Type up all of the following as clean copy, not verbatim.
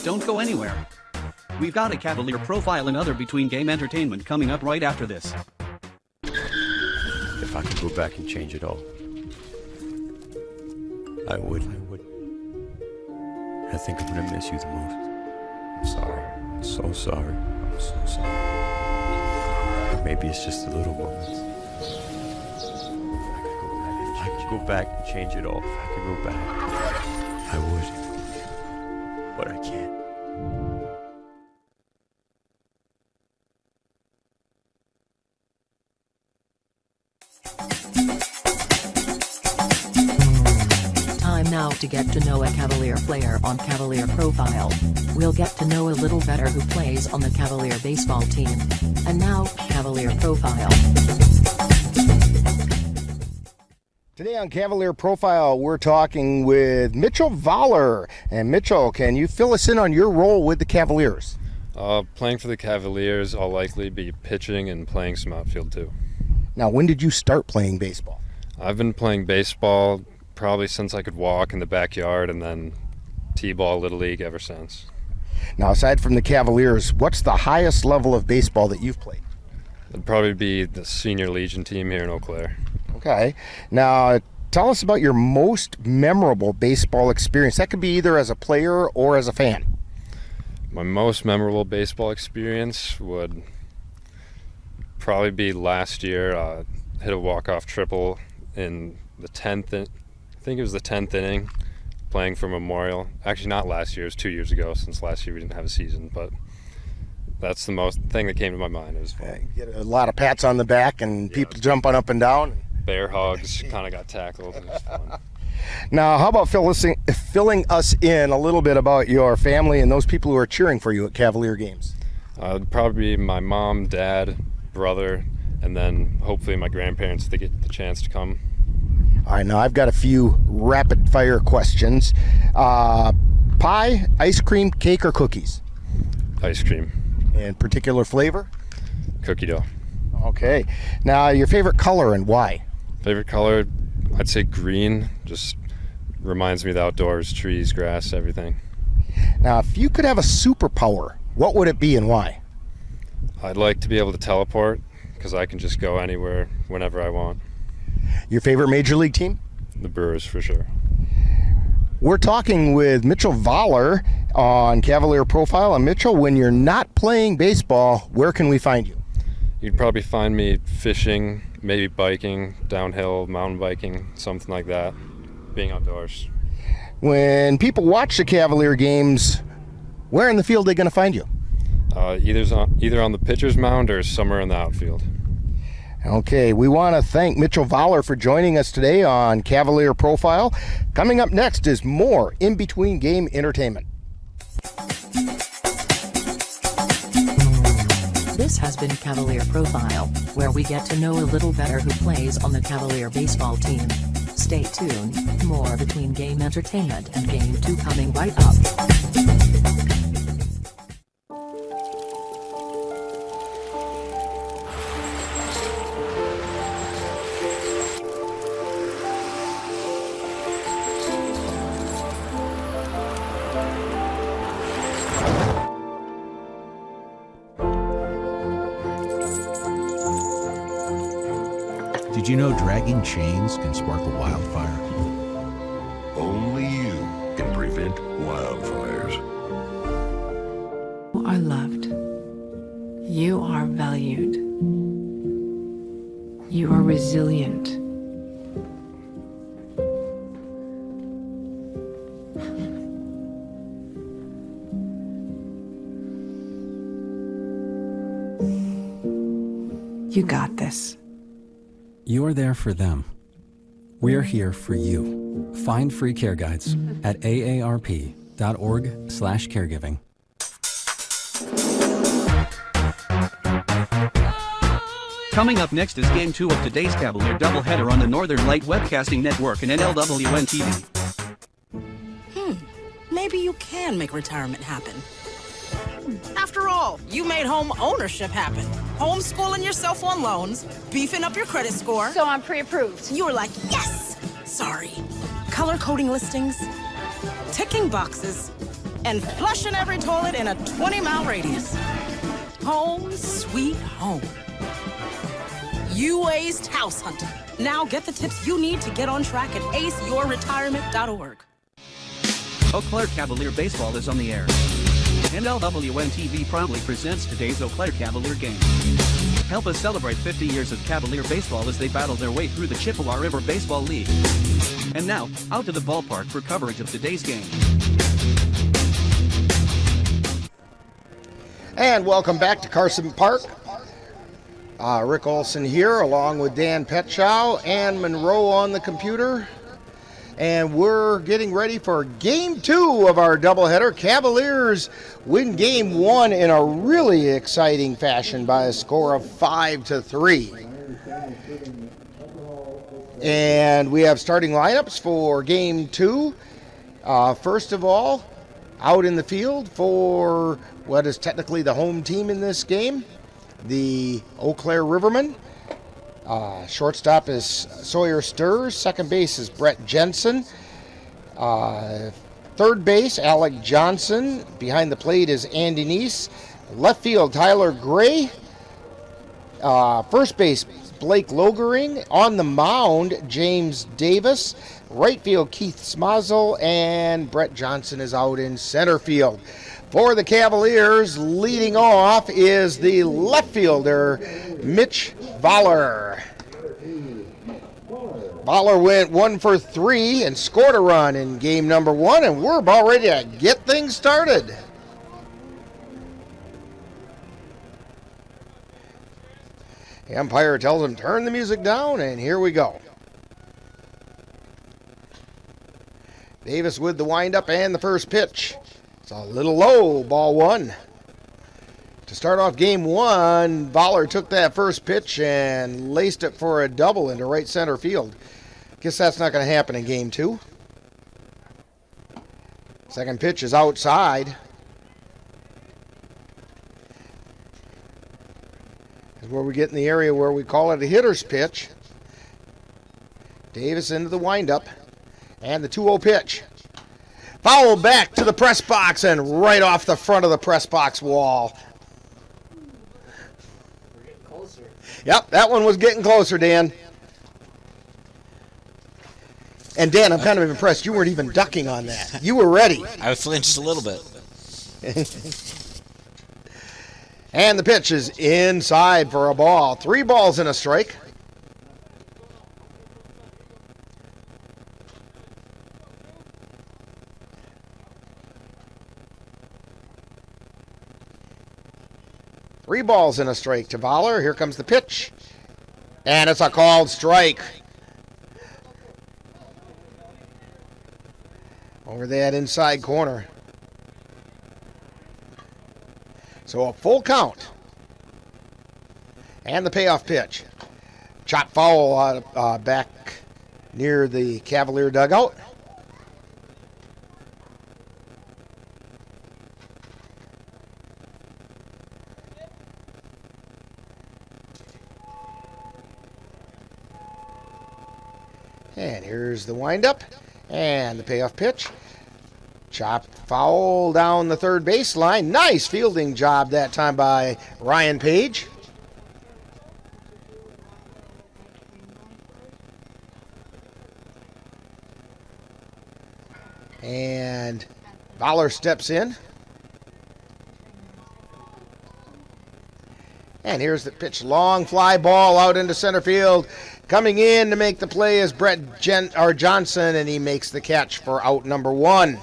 Don't go anywhere. We've got a Cavalier profile and other between-game entertainment coming up right after this. If I could go back and change it all, I would. I think I'm gonna miss you the most. I'm sorry. I'm so sorry. I'm so sorry. Maybe it's just the little moments. If I could go back and change it all. If I could go back, I would. But I can't. Time now to get to know a Cavalier player on Cavalier Profile. We'll get to know a little better who plays on the Cavalier baseball team. And now, Cavalier Profile. Today on Cavalier Profile, we're talking with Mitchell Voller. And Mitchell, can you fill us in on your role with the Cavaliers? Playing for the Cavaliers, I'll likely be pitching and playing some outfield too. Now, when did you start playing baseball? I've been playing baseball probably since I could walk in the backyard, and then T-ball, Little League ever since. Now, aside from the Cavaliers, what's the highest level of baseball that you've played? It'd probably be the Senior Legion team here in Eau Claire. Okay. Now, tell us about your most memorable baseball experience. That could be either as a player or as a fan. My most memorable baseball experience would probably be last year. Hit a walk-off triple in the 10th, I think it was the 10th inning, playing for Memorial. Actually, not last year, it was 2 years ago, since last year we didn't have a season, but that's the most thing that came to my mind. It was fun. You get a lot of pats on the back and people jumping up and down. Bear hugs, kind of got tackled. It was fun. Now, how about filling us in a little bit about your family and those people who are cheering for you at Cavalier games? It'd probably be my mom, dad, brother, and then hopefully my grandparents if they get the chance to come. All right, now I've got a few rapid-fire questions. Pie, ice cream, cake, or cookies? Ice cream. And particular flavor? Cookie dough. Okay. Now, your favorite color and why? Favorite color, I'd say green. Just reminds me of the outdoors, trees, grass, everything. Now, if you could have a superpower, what would it be and why? I'd like to be able to teleport because I can just go anywhere, whenever I want. Your favorite major league team? The Brewers, for sure. We're talking with Mitchell Voller on Cavalier Profile. And Mitchell, when you're not playing baseball, where can we find you? You'd probably find me fishing, maybe biking, downhill, mountain biking, something like that, being outdoors. When people watch the Cavalier games, where in the field are they going to find you? Either on the pitcher's mound or somewhere in the outfield. Okay, we want to thank Mitchell Voller for joining us today on Cavalier Profile. Coming up next is more in-between game entertainment. This has been Cavalier Profile, where we get to know a little better who plays on the Cavalier baseball team. Stay tuned, more between game entertainment and game 2 coming right up. Did you know dragging chains can spark a wildfire? Only you can prevent wildfires. You are loved. You are valued. You are resilient. You got this. You're there for them. We're here for you. Find free care guides at aarp.org/caregiving. Coming up next is Game 2 of today's Cavalier doubleheader on the Northern Light Webcasting Network and NLWN-TV. Maybe you can make retirement happen. After all, you made home ownership happen. Homeschooling yourself on loans, beefing up your credit score. So I'm pre-approved. You were like, yes! Sorry. Color coding listings, ticking boxes, and flushing every toilet in a 20-mile radius. Home sweet home. You aced house hunting. Now get the tips you need to get on track at aceyourretirement.org. Eau Claire Cavalier Baseball is on the air. NLWN-TV proudly presents today's Eau Claire Cavalier game. Help us celebrate 50 years of Cavalier baseball as they battle their way through the Chippewa River Baseball League. And now, out to the ballpark for coverage of today's game. And welcome back to Carson Park. Rick Olson here, along with Dan Petschow and Monroe on the computer. And we're getting ready for Game 2 of our doubleheader. Cavaliers win Game 1 in a really exciting fashion by a score of 5-3. And we have starting lineups for Game 2. First of all, out in the field for what is technically the home team in this game, the Eau Claire Rivermen. Shortstop is Sawyer Sturrs. Second base is Brett Jensen. Third base, Alec Johnson. Behind the plate is Andy Neese. Left field, Tyler Gray. First base, Blake Logering. On the mound, James Davis. Right field, Keith Smazel. And Brett Johnson is out in center field. For the Cavaliers, leading off is the left fielder, Mitch Voller. Voller went 1 for 3 and scored a run in game number 1, and we're about ready to get things started. The umpire tells him, turn the music down, and here we go. Davis with the windup and the first pitch. It's a little low, ball 1. To start off game 1, Voller took that first pitch and laced it for a double into right center field. Guess that's not going to happen in game 2. Second pitch is outside. This is where we get in the area where we call it a hitter's pitch. Davis into the windup. And the 2-0 pitch. Foul back to the press box and right off the front of the press box wall. We're getting closer. Yep, that one was getting closer, Dan. And Dan, I'm kind of impressed. You weren't even ducking on that. You were ready. I flinched a little bit. And the pitch is inside for a ball. 3 balls and a strike. Three balls and a strike to Voller. Here comes the pitch. And it's a called strike. Over that inside corner. So a full count. And the payoff pitch. Chop foul back near the Cavalier dugout. And here's the windup and the payoff pitch. Chopped foul down the third baseline. Nice fielding job that time by Ryan Page. And Voller steps in. And here's the pitch. Long fly ball out into center field. Coming in to make the play is Brett Johnson, and he makes the catch for out number 1.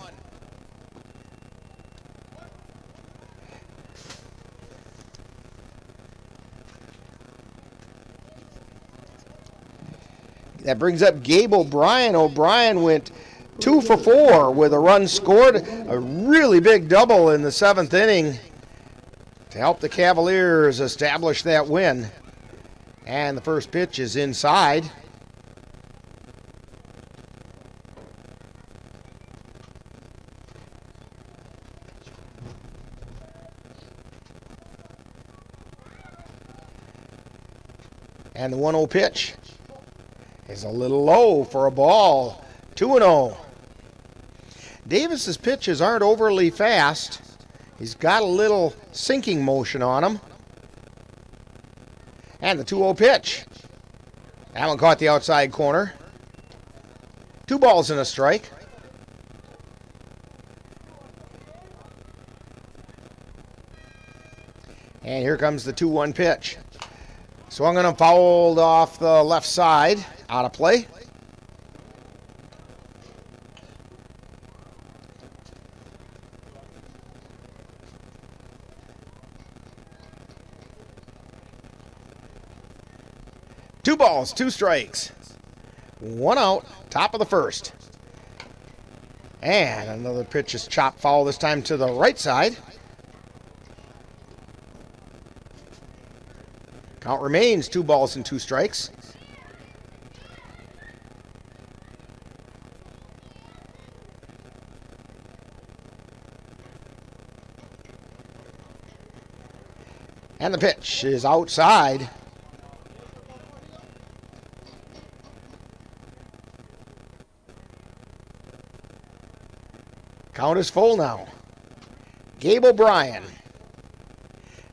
That brings up Gabe O'Brien. O'Brien went 2 for 4 with a run scored. A really big double in the 7th inning to help the Cavaliers establish that win. And the first pitch is inside. And the 1-0 pitch is a little low for a ball. 2-0. Davis's pitches aren't overly fast. He's got a little sinking motion on him. And the 2-0 pitch. That one caught the outside corner. 2 balls and a strike. And here comes the 2-1 pitch. Swung and fouled off the left side. Out of play. Two balls, 2 strikes. 1 out, top of the first. And another pitch is chopped foul, this time to the right side. Count remains 2 balls and 2 strikes. And the pitch is outside. Count is full now. Gabe O'Brien.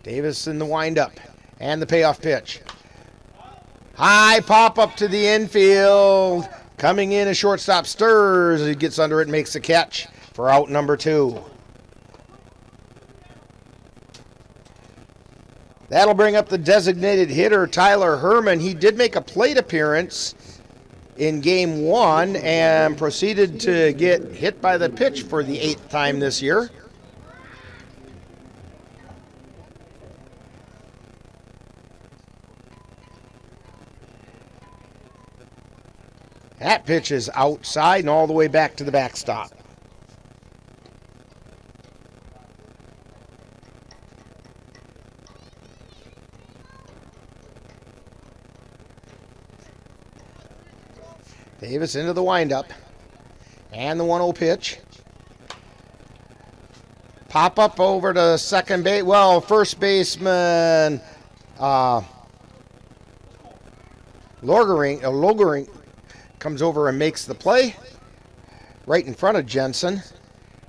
Davis in the windup. And the payoff pitch. High pop up to the infield. Coming in as shortstop Stirs. He gets under it and makes the catch for out number 2. That'll bring up the designated hitter, Tyler Herman. He did make a plate appearance in game 1 and proceeded to get hit by the pitch for the 8th time this year. That pitch is outside and all the way back to the backstop. Davis into the windup. And the 1-0 pitch. Pop up over to second base. Well, first baseman Logering comes over and makes the play right in front of Jensen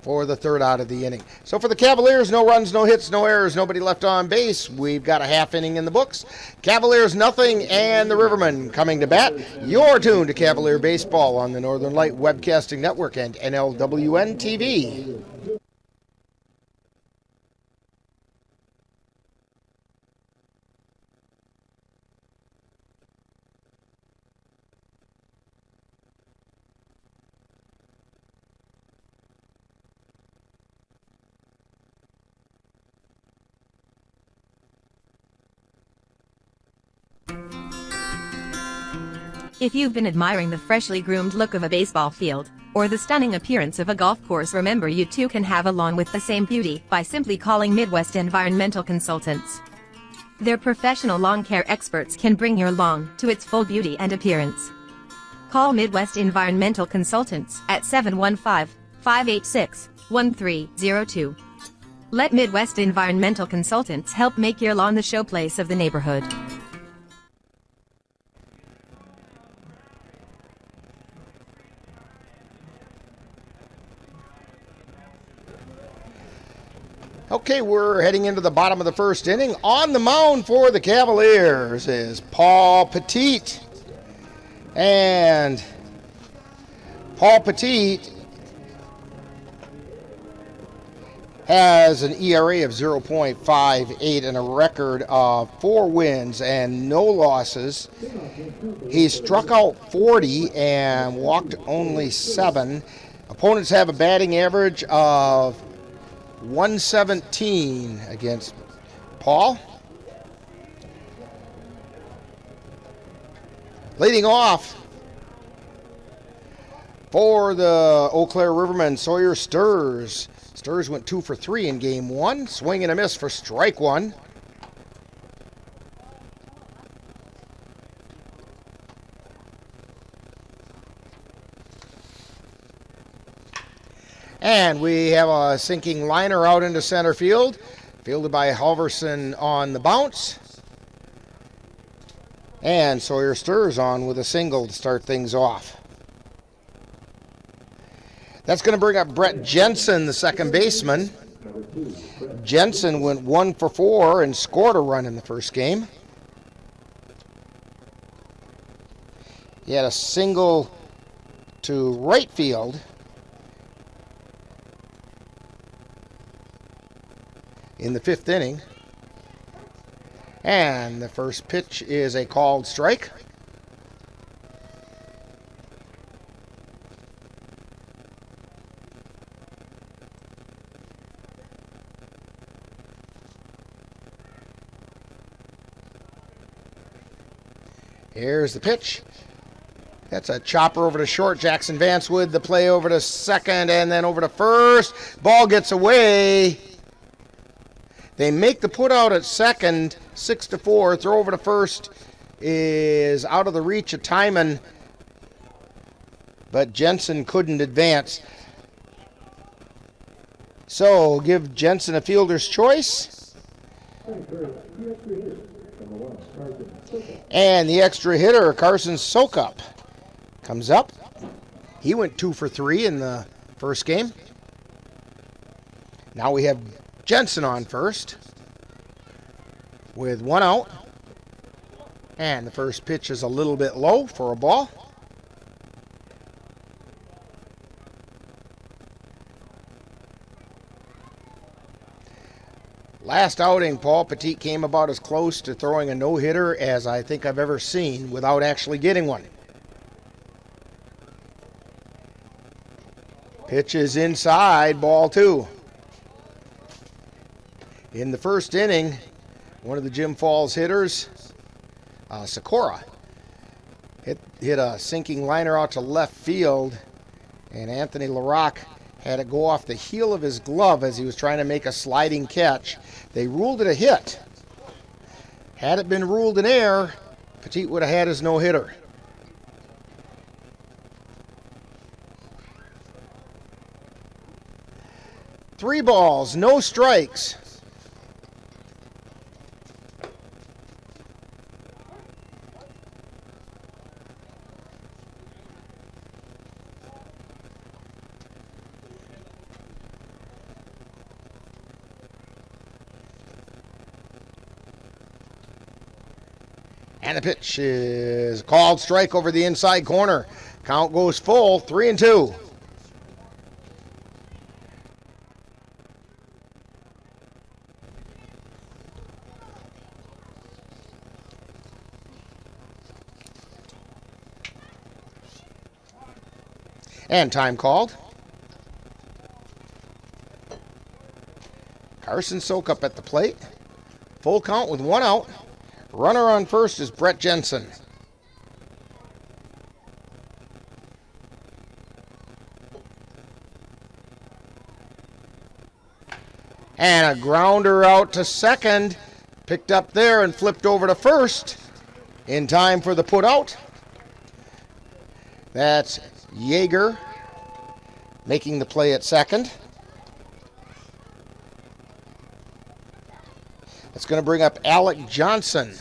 for the 3rd out of the inning. So for the Cavaliers, no runs, no hits, no errors, nobody left on base. We've got a half inning in the books. Cavaliers nothing, and the Rivermen coming to bat. You're tuned to Cavalier Baseball on the Northern Light Webcasting Network and NLWN-TV. If you've been admiring the freshly groomed look of a baseball field, or the stunning appearance of a golf course, remember you too can have a lawn with the same beauty by simply calling Midwest Environmental Consultants. Their professional lawn care experts can bring your lawn to its full beauty and appearance. Call Midwest Environmental Consultants at 715-586-1302. Let Midwest Environmental Consultants help make your lawn the showplace of the neighborhood. Okay, we're heading into the bottom of the first inning. On the mound for the Cavaliers is Paul Petit. And Paul Petit has an ERA of 0.58 and a record of 4 wins and no losses. He struck out 40 and walked only 7. Opponents have a batting average of 117 against Paul. Leading off for the Eau Claire Rivermen, Sawyer Stirs. Stirs went 2 for 3 in game 1. Swing and a miss for strike 1. And we have a sinking liner out into center field, fielded by Halverson on the bounce. And Sawyer Stirs on with a single to start things off. That's going to bring up Brett Jensen, the second baseman. Jensen went 1 for 4 and scored a run in the first game. He had a single to right field in the 5th inning. And the first pitch is a called strike. Here's the pitch. That's a chopper over to short. Jackson Vance with the play over to second and then over to first. Ball gets away. They make the put out at second, 6-4. Throw over to first is out of the reach of Timon, but Jensen couldn't advance. So give Jensen a fielder's choice. And the extra hitter, Carson Sokup, comes up. He went 2 for 3 in the first game. Now we have Jensen on first with 1 out. And the first pitch is a little bit low for a ball. Last outing, Paul Petit came about as close to throwing a no-hitter as I think I've ever seen without actually getting one. Pitch is inside, ball 2. In the first inning, one of the Jim Falls hitters, Sakura, hit a sinking liner out to left field, and Anthony LaRocque had it go off the heel of his glove as he was trying to make a sliding catch. They ruled it a hit. Had it been ruled an error, Petit would have had his no-hitter. Three balls, no strikes. And the pitch is called strike over the inside corner. Count goes full, 3-2. And time called. Carson Sokup at the plate. Full count with 1 out. Runner on first is Brett Jensen. And a grounder out to second. Picked up there and flipped over to first in time for the put out. That's Yeager making the play at second. It's going to bring up Alec Johnson.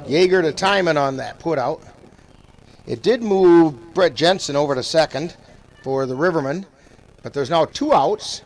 Yeager to Timon on that put out. It did move Brett Jensen over to second for the Rivermen, but there's now 2 outs.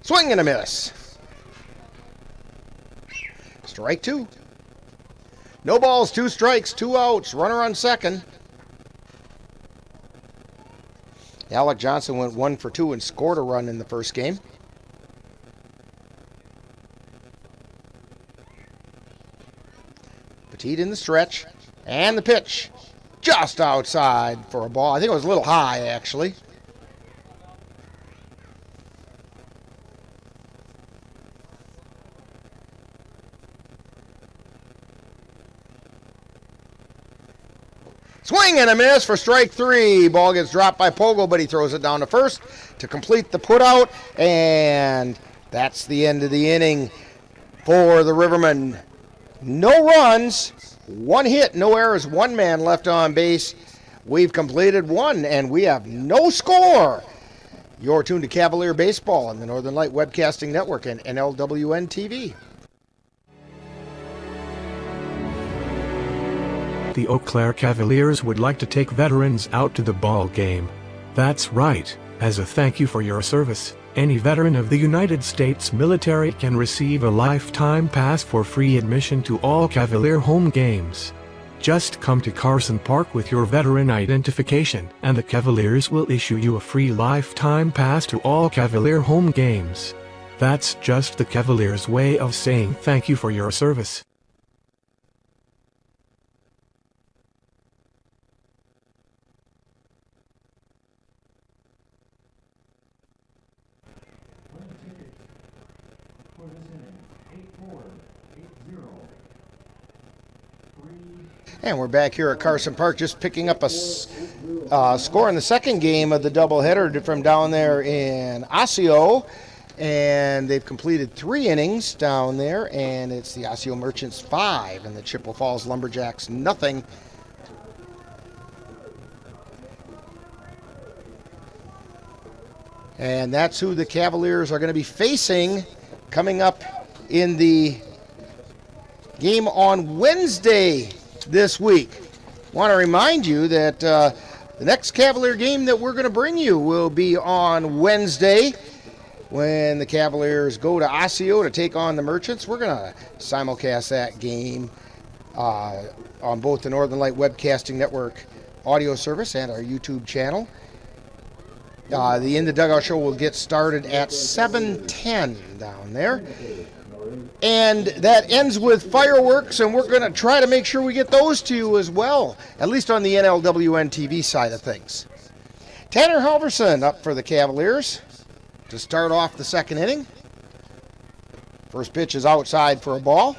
Swing and a miss. Strike 2. No balls, 2 strikes, 2 outs. Runner on second. Alec Johnson went 1 for 2 and scored a run in the first game. Petit in the stretch. And the pitch. Just outside for a ball. I think it was a little high, actually. Swing and a miss for strike 3. Ball gets dropped by Pogo, but he throws it down to first to complete the put out. And that's the end of the inning. for the Rivermen. No runs, 1 hit, no errors, 1 man left on base. We've completed 1, and we have no score. You're tuned to Cavalier Baseball on the Northern Light Webcasting Network and NLWN-TV. The Eau Claire Cavaliers would like to take veterans out to the ball game. That's right. As a thank you for your service, any veteran of the United States military can receive a lifetime pass for free admission to all Cavalier home games. Just come to Carson Park with your veteran identification, and the Cavaliers will issue you a free lifetime pass to all Cavalier home games. That's just the Cavaliers' way of saying thank you for your service. And we're back here at Carson Park, just picking up a score in the second game of the doubleheader from down there in Osseo. And they've completed 3 innings down there, and it's the Osseo Merchants 5 and the Chippewa Falls Lumberjacks nothing. And that's who the Cavaliers are going to be facing coming up in the game on Wednesday this week. Want to remind you that the next Cavalier game that we're going to bring you will be on Wednesday when the Cavaliers go to Osseo to take on the Merchants. We're going to simulcast that game on both the Northern Light Webcasting Network audio service and our YouTube channel. The In the Dugout show will get started at 7:10 down there. And that ends with fireworks, and we're going to try to make sure we get those to you as well, at least on the NLWN-TV side of things. Tanner Halverson up for the Cavaliers to start off the second inning. First pitch is outside for a ball.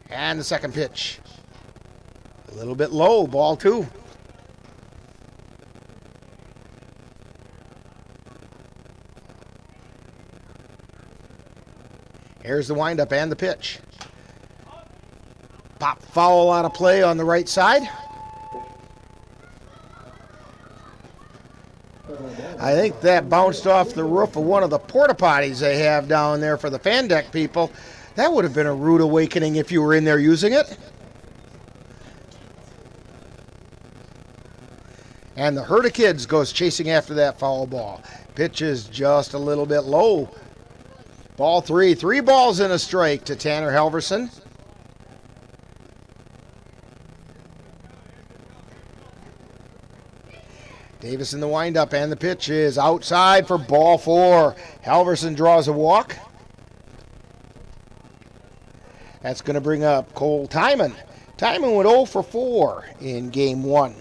And the second pitch. A little bit low, ball 2. Here's the windup and the pitch. Pop foul out of play on the right side. I think that bounced off the roof of one of the porta potties they have down there for the fan deck people. That would have been a rude awakening if you were in there using it. And the herd of kids goes chasing after that foul ball. Pitch is just a little bit low. Ball 3. 3 balls and a strike to Tanner Halverson. Davis in the windup, and the pitch is outside for ball 4. Halverson draws a walk. That's going to bring up Cole Timon. Timon went 0 for 4 in game 1.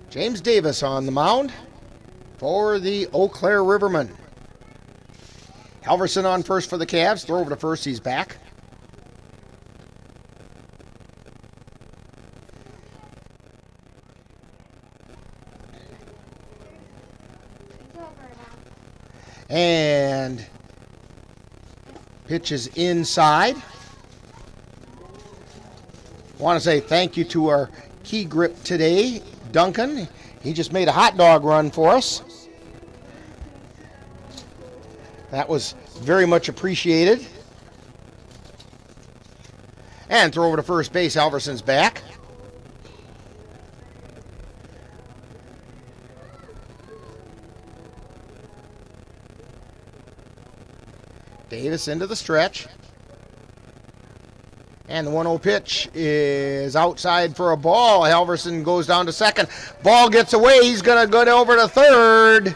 James Davis on the mound for the Eau Claire Rivermen. Halverson on first for the Cavs. Throw over to first. He's back. And pitch is inside. Want to say thank you to our key grip today, Duncan. He just made a hot dog run for us. That was very much appreciated. And throw over to first base. Halverson's back. Davis into the stretch. And the 1-0 pitch is outside for a ball. Halverson goes down to second. Ball gets away. He's going to go over to third.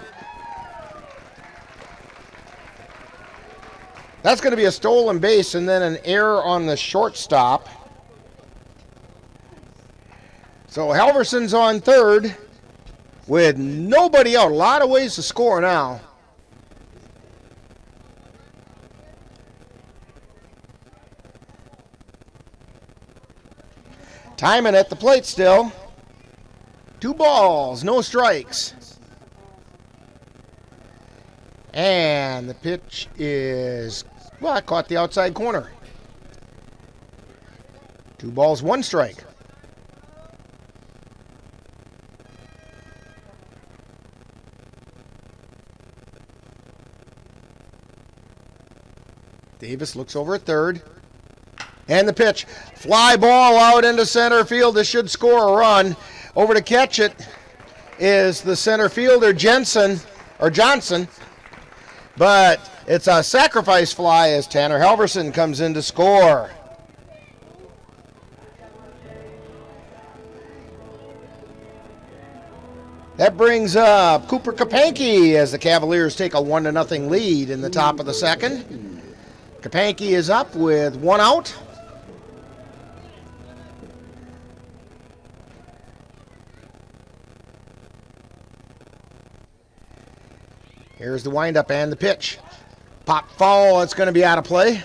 That's going to be a stolen base and then an error on the shortstop. So Halverson's on third with nobody out. A lot of ways to score now. Timing at the plate still. 2 balls, no strikes. And the pitch is, well, I caught the outside corner. 2 balls, 1 strike. Davis looks over at third. And the pitch. Fly ball out into center field. This should score a run. Over to catch it is the center fielder, Johnson. But it's a sacrifice fly as Tanner Halverson comes in to score. That brings up Cooper Kapanke as the Cavaliers take a 1-0 lead in the top of the second. Kapanke is up with 1 out. Here's the windup and the pitch. Pop foul, it's going to be out of play.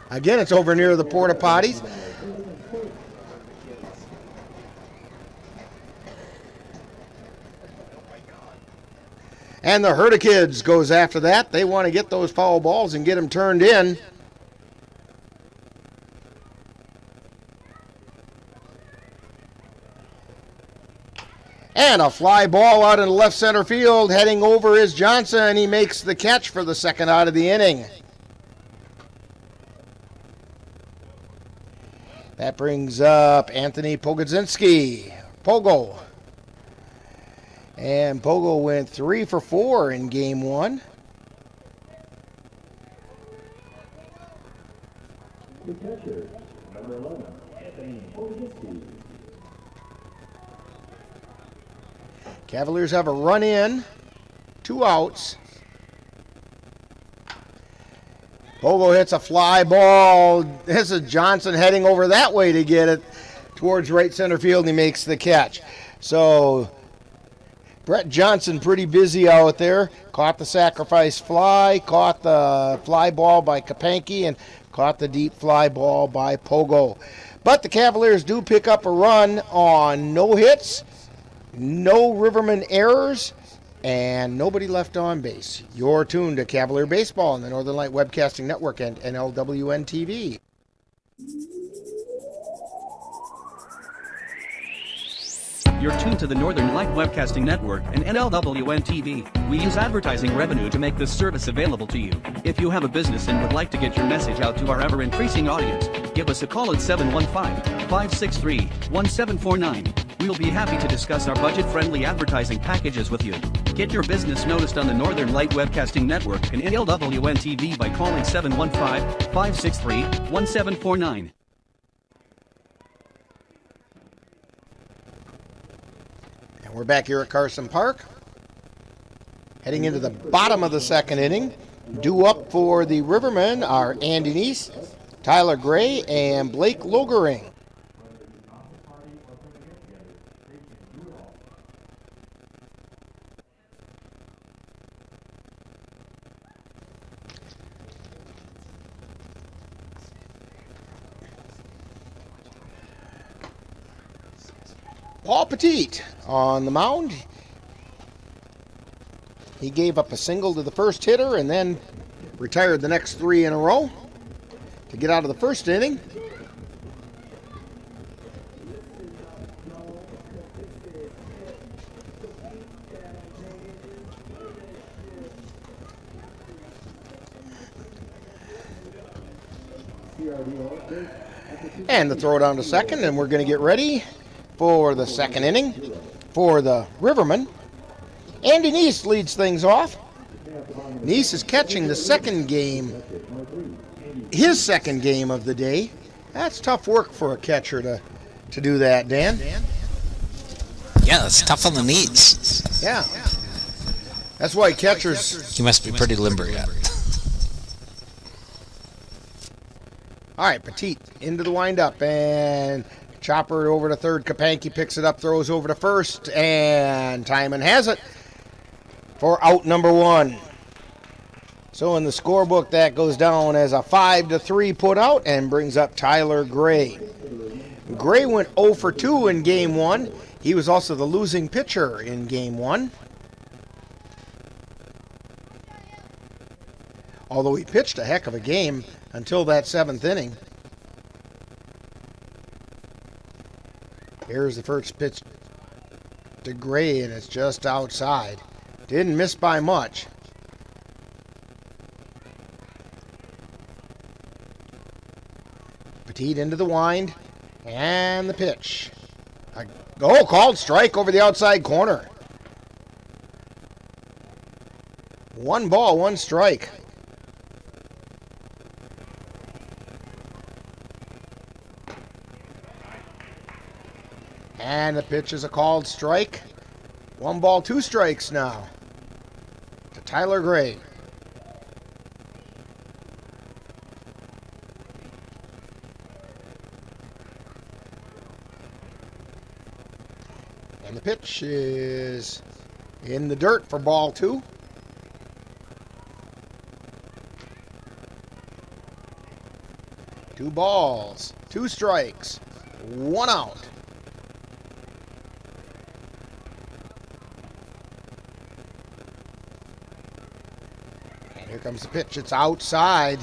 Again, it's over near the porta potties. And the Herta Kids goes after that. They want to get those foul balls and get them turned in. And a fly ball out in the left center field. Heading over is Johnson. He makes the catch for the second out of the inning. That brings up Anthony Pogodzinski. Pogo. And Pogo went 3 for 4 in game 1. The catcher, number 11, Anthony Pogodzinski. Cavaliers have a run in, 2 outs. Pogo hits a fly ball. This is Johnson heading over that way to get it towards right center field, and he makes the catch. So Brett Johnson pretty busy out there. Caught the sacrifice fly, caught the fly ball by Kapanke, and caught the deep fly ball by Pogo. But the Cavaliers do pick up a run on no hits, no Rivermen errors, and nobody left on base. You're tuned to Cavalier Baseball on the Northern Light Webcasting Network and NLWN-TV. You're tuned to the Northern Light Webcasting Network and NLWN-TV. We use advertising revenue to make this service available to you. If you have a business and would like to get your message out to our ever-increasing audience, give us a call at 715-563-1749. We'll be happy to discuss our budget-friendly advertising packages with you. Get your business noticed on the Northern Light Webcasting Network and NLWN-TV by calling 715-563-1749. And we're back here at Carson Park. Heading into the bottom of the second inning. Due up for the Rivermen are Andy Neese, Tyler Gray, and Blake Logering. Paul Petit on the mound. He gave up a single to the first hitter and then retired the next 3 in a row to get out of the first inning. And the throw down to second, and we're going to get ready for the second inning for the Rivermen. Andy Neese leads things off. Neese is catching the second game, his second game of the day. That's tough work for a catcher to do that, Dan. Yeah, it's tough on the knees. Yeah. That's why catchers... He must be pretty limber yet. All right, Petit into the windup, and Chopper over to third. Kapanke picks it up, throws over to first, and Timon has it for out number 1. So in the scorebook, that goes down as a 5-3 put out and brings up Tyler Gray. Gray went 0 for 2 in game 1. He was also the losing pitcher in game 1. Although he pitched a heck of a game until that 7th inning. Here's the first pitch to Gray, and it's just outside. Didn't miss by much. Petit into the wind, and the pitch. Called strike over the outside corner. 1 ball, 1 strike. And the pitch is a called strike. 1 ball, 2 strikes now to Tyler Gray. And the pitch is in the dirt for ball 2. Two balls, 2 strikes, 1 out. And here comes the pitch. It's outside.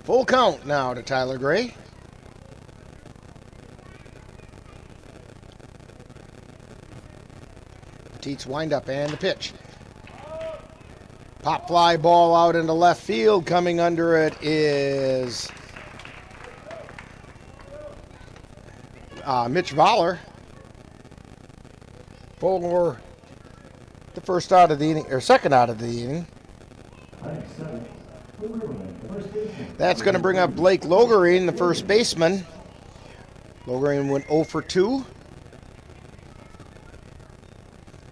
Full count now to Tyler Gray. Petit's windup and the pitch. Pop fly ball out into left field. Coming under it is Mitch Voller for the first out of the inning, or second out of the inning. That's going to bring up Blake Logerine, the first baseman. Logerine went 0 for 2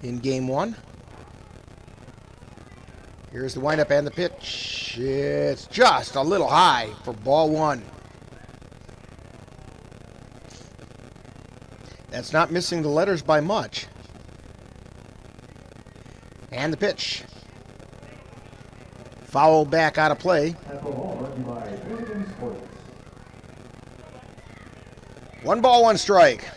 in game 1. Here's the windup and the pitch. It's just a little high for ball 1. That's not missing the letters by much. And the pitch. Foul back out of play. 1 ball, 1 strike.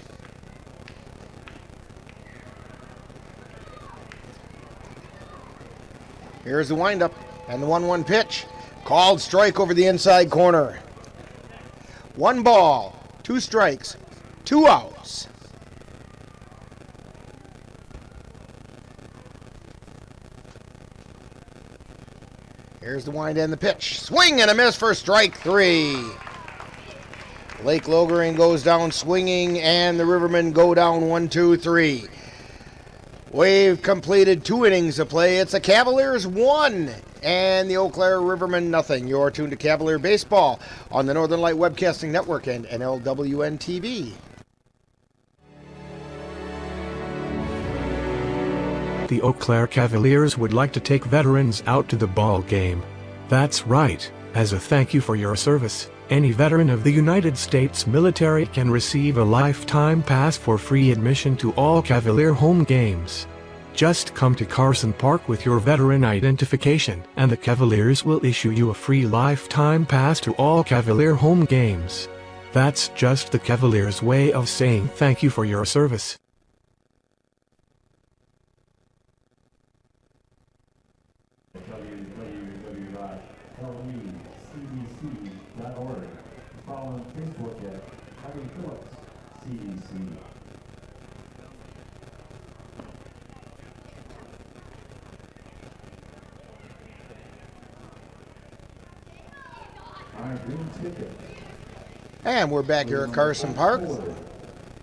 Here's the windup and the 1-1 pitch. Called strike over the inside corner. 1 ball, 2 strikes, 2 outs. Here's the wind and the pitch. Swing and a miss for strike 3. Blake Logerine goes down swinging, and the Rivermen go down 1, 2, 3. We've completed 2 innings of play. It's the Cavaliers 1 and the Eau Claire Rivermen nothing. You're tuned to Cavalier Baseball on the Northern Light Webcasting Network and NLWN-TV. The Eau Claire Cavaliers would like to take veterans out to the ball game. That's right. As a thank you for your service, any veteran of the United States military can receive a lifetime pass for free admission to all Cavalier home games. Just come to Carson Park with your veteran identification, and the Cavaliers will issue you a free lifetime pass to all Cavalier home games. That's just the Cavaliers' way of saying thank you for your service. www.lcdc.org. Follow on Facebook at Harvey Phillips, CDC. Our green ticket. And we're back here at Carson Park.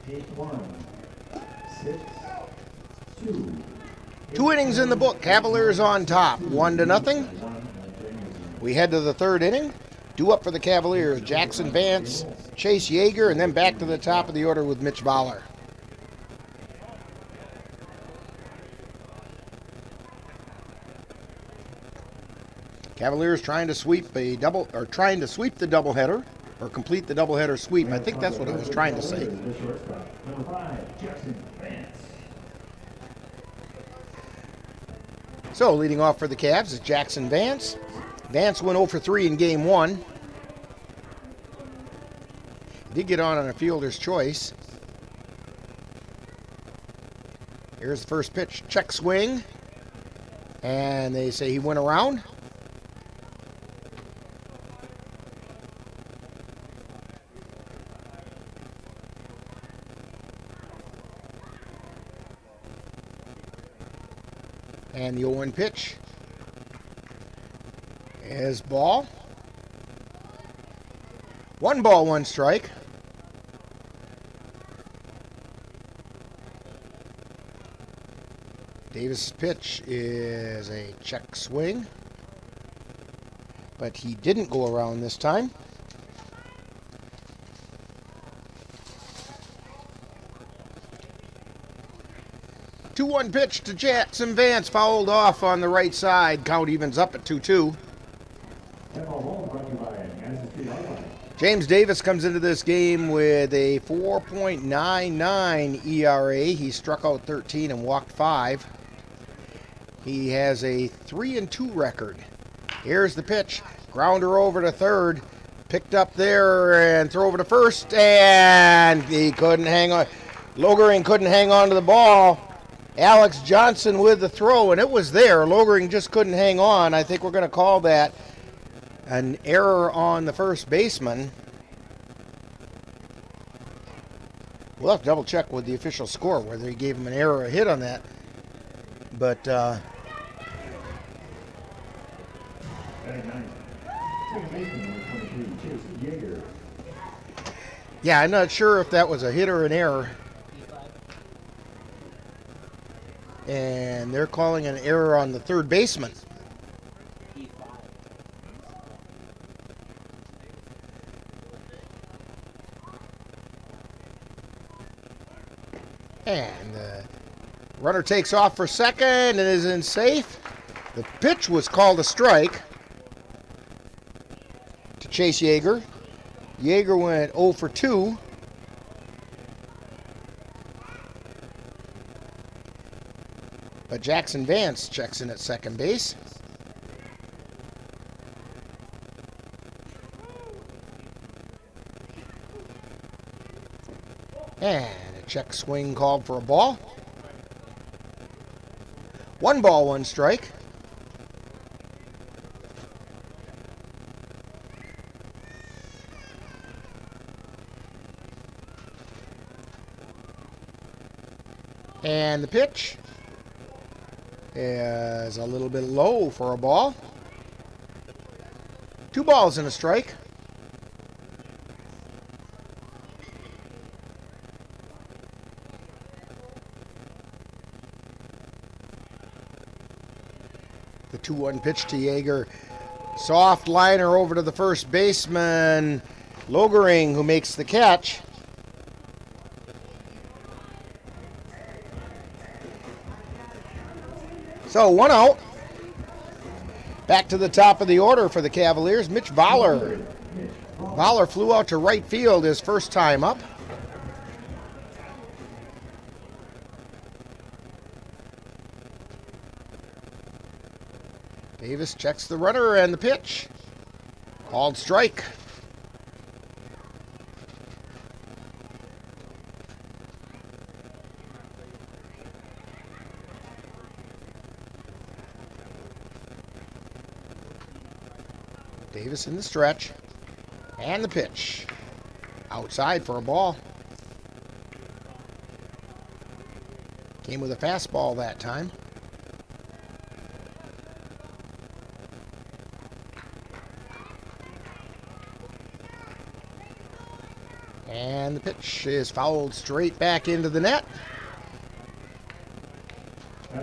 8-1-6-2. 2 innings in the book. Cavaliers on top, 1-0. We head to the 3rd inning. Due up for the Cavaliers, Jackson Vance, Chase Yeager, and then back to the top of the order with Mitch Voller. Cavaliers trying to sweep the doubleheader, or complete the doubleheader sweep. I think that's what it was trying to say. Number 5, Jackson Vance. So leading off for the Cavs is Jackson Vance. Vance went 0 for 3 in game 1. He did get on a fielder's choice. Here's the first pitch, check swing. And they say he went around. And the 0-1 pitch is ball. 1 ball, 1 strike. Davis' pitch is a check swing, but he didn't go around this time. The 2-1 pitch to Jackson Vance, fouled off on the right side. Count evens up at 2-2. James Davis comes into this game with a 4.99 ERA. He struck out 13 and walked 5. He has a 3-2 record. Here's the pitch. Grounder over to third. Picked up there and throw over to first. And he couldn't hang on. Logering couldn't hang on to the ball. Alex Johnson with the throw, and it was there. Logering just couldn't hang on. I think we're going to call that an error on the first baseman. We'll have to double check with the official score whether he gave him an error or a hit on that. But yeah, I'm not sure if that was a hit or an error. And they're calling an error on the third baseman. And the runner takes off for second and is in safe. The pitch was called a strike to Chase Yeager. Yeager went 0 for 2. But Jackson Vance checks in at second base. And a check swing called for a ball. 1 ball, 1 strike. And the pitch is a little bit low for a ball. 2 balls and a strike. The 2-1 pitch to Yeager. Soft liner over to the first baseman, Logering, who makes the catch. So 1 out. Back to the top of the order for the Cavaliers, Mitch Voller. Voller flew out to right field his first time up. Davis checks the runner and the pitch. Called strike. Davis in the stretch. And the pitch. Outside for a ball. Came with a fastball that time. And the pitch is fouled straight back into the net.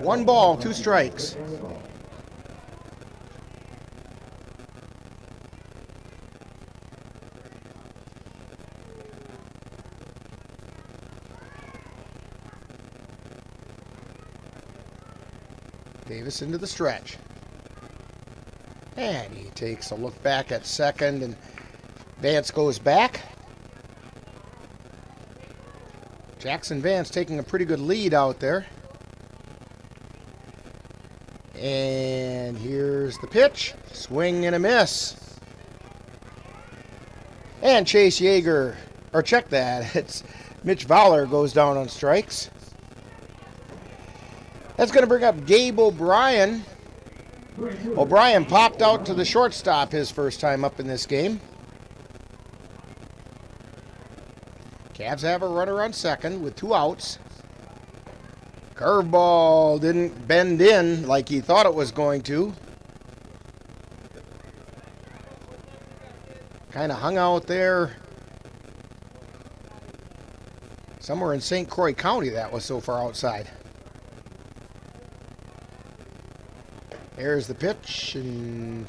1 ball, 2 strikes. Davis into the stretch. And he takes a look back at second, and Vance goes back. Jackson Vance taking a pretty good lead out there. And here's the pitch. Swing and a miss. And Chase Yeager, or check that, it's Mitch Fowler goes down on strikes. That's going to bring up Gabe O'Brien. O'Brien popped out to the shortstop his first time up in this game. Cavs have a runner on second with 2 outs. Curveball didn't bend in like he thought it was going to. Kind of hung out there. Somewhere in St. Croix County that was so far outside. There's the pitch, and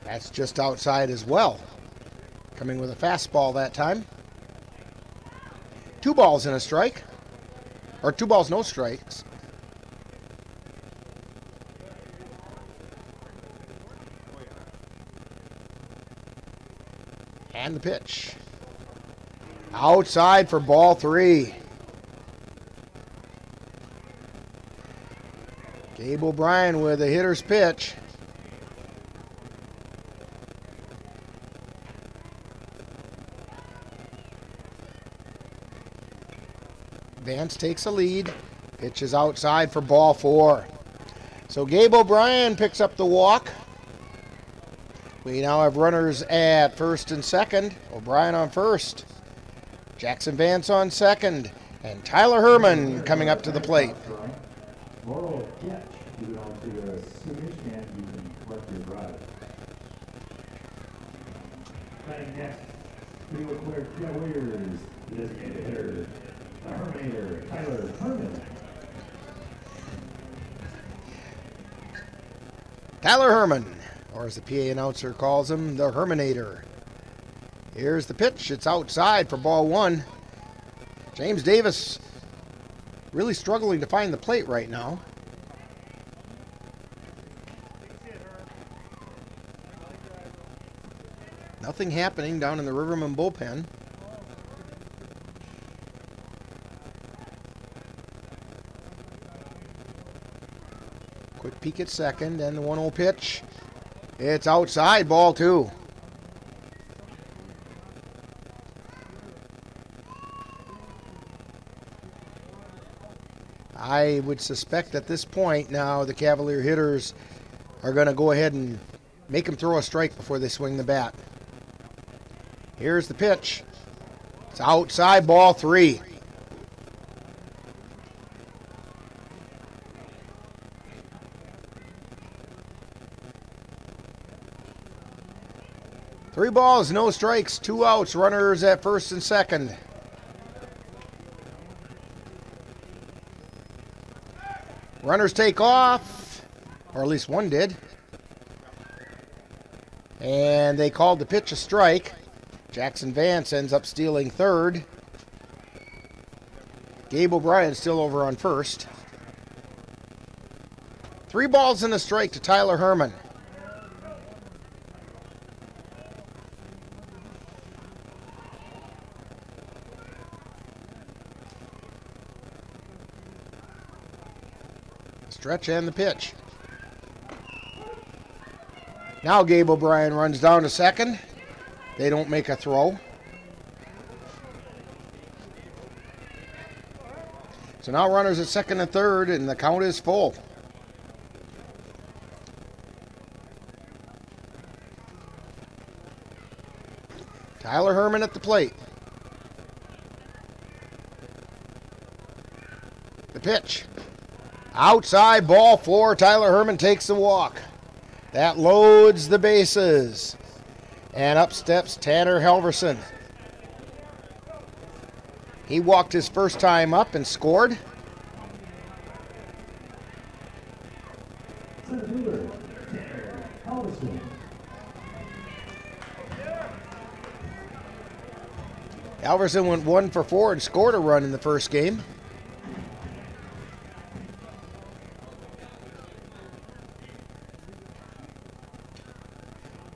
that's just outside as well. Coming with a fastball that time. 2 balls and a strike. Or 2 balls, no strikes. And the pitch. Outside for ball 3. Gabe O'Brien with a hitter's pitch. Vance takes a lead. Pitch is outside for ball 4. So Gabe O'Brien picks up the walk. We now have runners at first and second. O'Brien on first. Jackson Vance on second. And Tyler Herman coming up to the plate. Moral catch. Move on to the switch, and you can collect your drive. Batting next, the Eau Claire Cavaliers, designated hitter, the Herminator, Tyler Herman. Tyler Herman, or as the PA announcer calls him, the Herminator. Here's the pitch. It's outside for ball 1. James Davis really struggling to find the plate right now. Nothing happening down in the Rivermen bullpen. Quick peek at second, and the 1-0 pitch. It's outside, ball 2. I would suspect at this point now the Cavalier hitters are going to go ahead and make him throw a strike before they swing the bat. Here's the pitch. It's outside, ball 3. Three balls, no strikes, 2 outs, runners at first and second. Runners take off, or at least one did. And they called the pitch a strike. Jackson Vance ends up stealing third. Gabe O'Brien still over on first. 3 balls and a strike to Tyler Herman. Stretch and the pitch. Now Gabe O'Brien runs down to second. They don't make a throw. So now runners at second and third, and the count is full. Tyler Herman at the plate. The pitch. Outside, ball 4. Tyler Herman takes the walk. That loads the bases. And up steps Tanner Halverson. He walked his first time up and scored. Halverson went 1 for 4 and scored a run in the first game.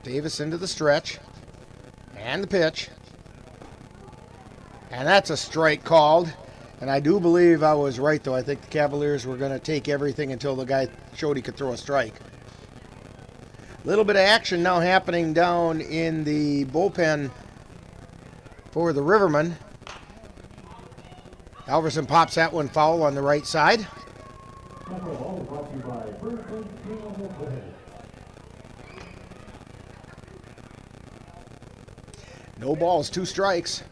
Davis into the stretch. And the pitch. And that's a strike called. And I do believe I was right, though. I think the Cavaliers were going to take everything until the guy showed he could throw a strike. A little bit of action now happening down in the bullpen for the Rivermen. Alverson pops that one foul on the right side. No balls, 2 strikes.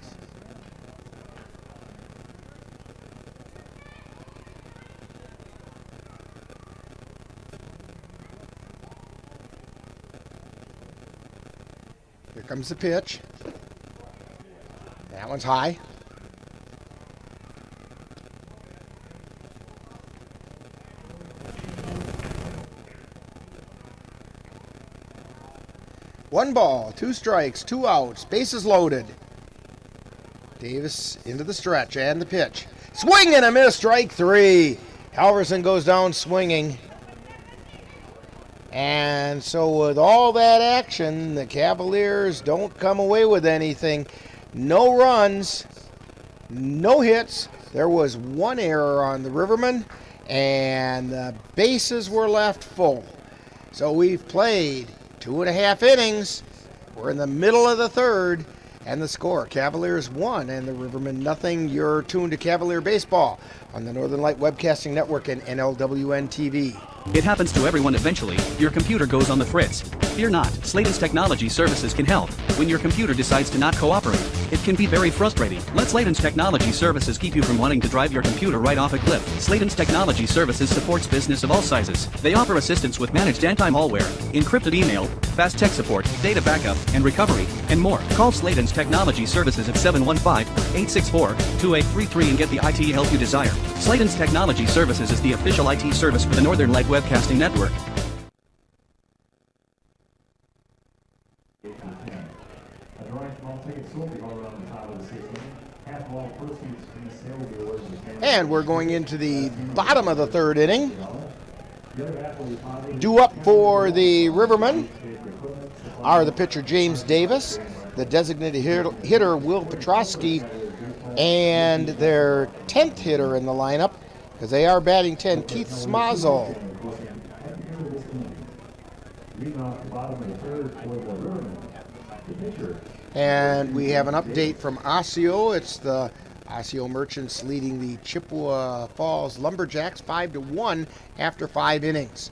Here comes the pitch. That one's high. One ball, 2 strikes, 2 outs, bases loaded. Davis into the stretch and the pitch. Swing and a miss, strike 3. Halverson goes down swinging. And so with all that action, the Cavaliers don't come away with anything. No runs, no hits. There was 1 error on the Rivermen, and the bases were left full. So we've played 2.5 innings. We're in the middle of the 3rd, and the score, Cavaliers 1 and the Rivermen nothing. You're tuned to Cavalier Baseball on the Northern Light Webcasting Network and NLWN-TV. It happens to everyone eventually. Your computer goes on the fritz. Fear not, Slayton's Technology Services can help. When your computer decides to not cooperate, it can be very frustrating. Let Slayton's Technology Services keep you from wanting to drive your computer right off a cliff. Slayton's Technology Services supports business of all sizes. They offer assistance with managed anti-malware, encrypted email, fast tech support, data backup, and recovery, and more. Call Slayton's Technology Services at 715-864-2833 and get the IT help you desire. Slayton's Technology Services is the official IT service for the Northern Light Webcasting Network. And we're going into the bottom of the 3rd inning. Due up for the Rivermen are the pitcher James Davis, the designated hitter Will Petrosky, and their 10th hitter in the lineup, because they are batting 10, Keith Smazel. And we have an update from Osseo. It's the Osseo Merchants leading the Chippewa Falls Lumberjacks 5-1 after 5 innings.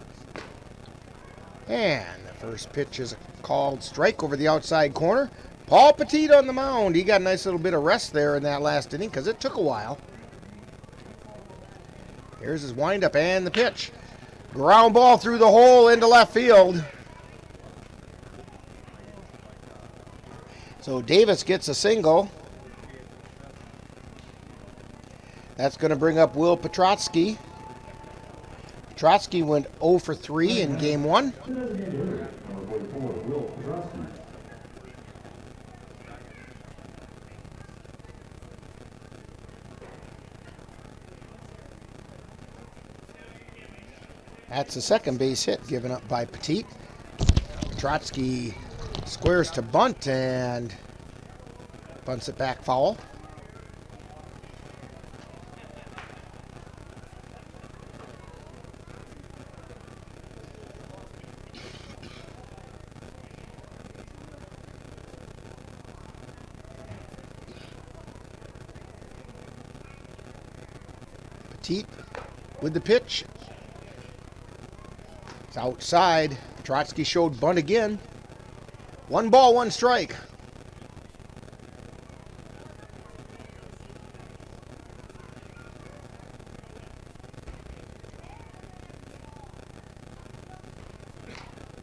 And the first pitch is a called strike over the outside corner. Paul Petit on the mound. He got a nice little bit of rest there in that last inning because it took a while. Here's his windup and the pitch. Ground ball through the hole into left field. So Davis gets a single. That's going to bring up Will Petrotsky. Petrotsky went 0 for 3 in game 1. That's the second base hit given up by Petit. Petrotsky squares to bunt and bunts it back foul. Petit with the pitch. It's outside. Petrotsky showed bunt again. 1 ball, 1 strike.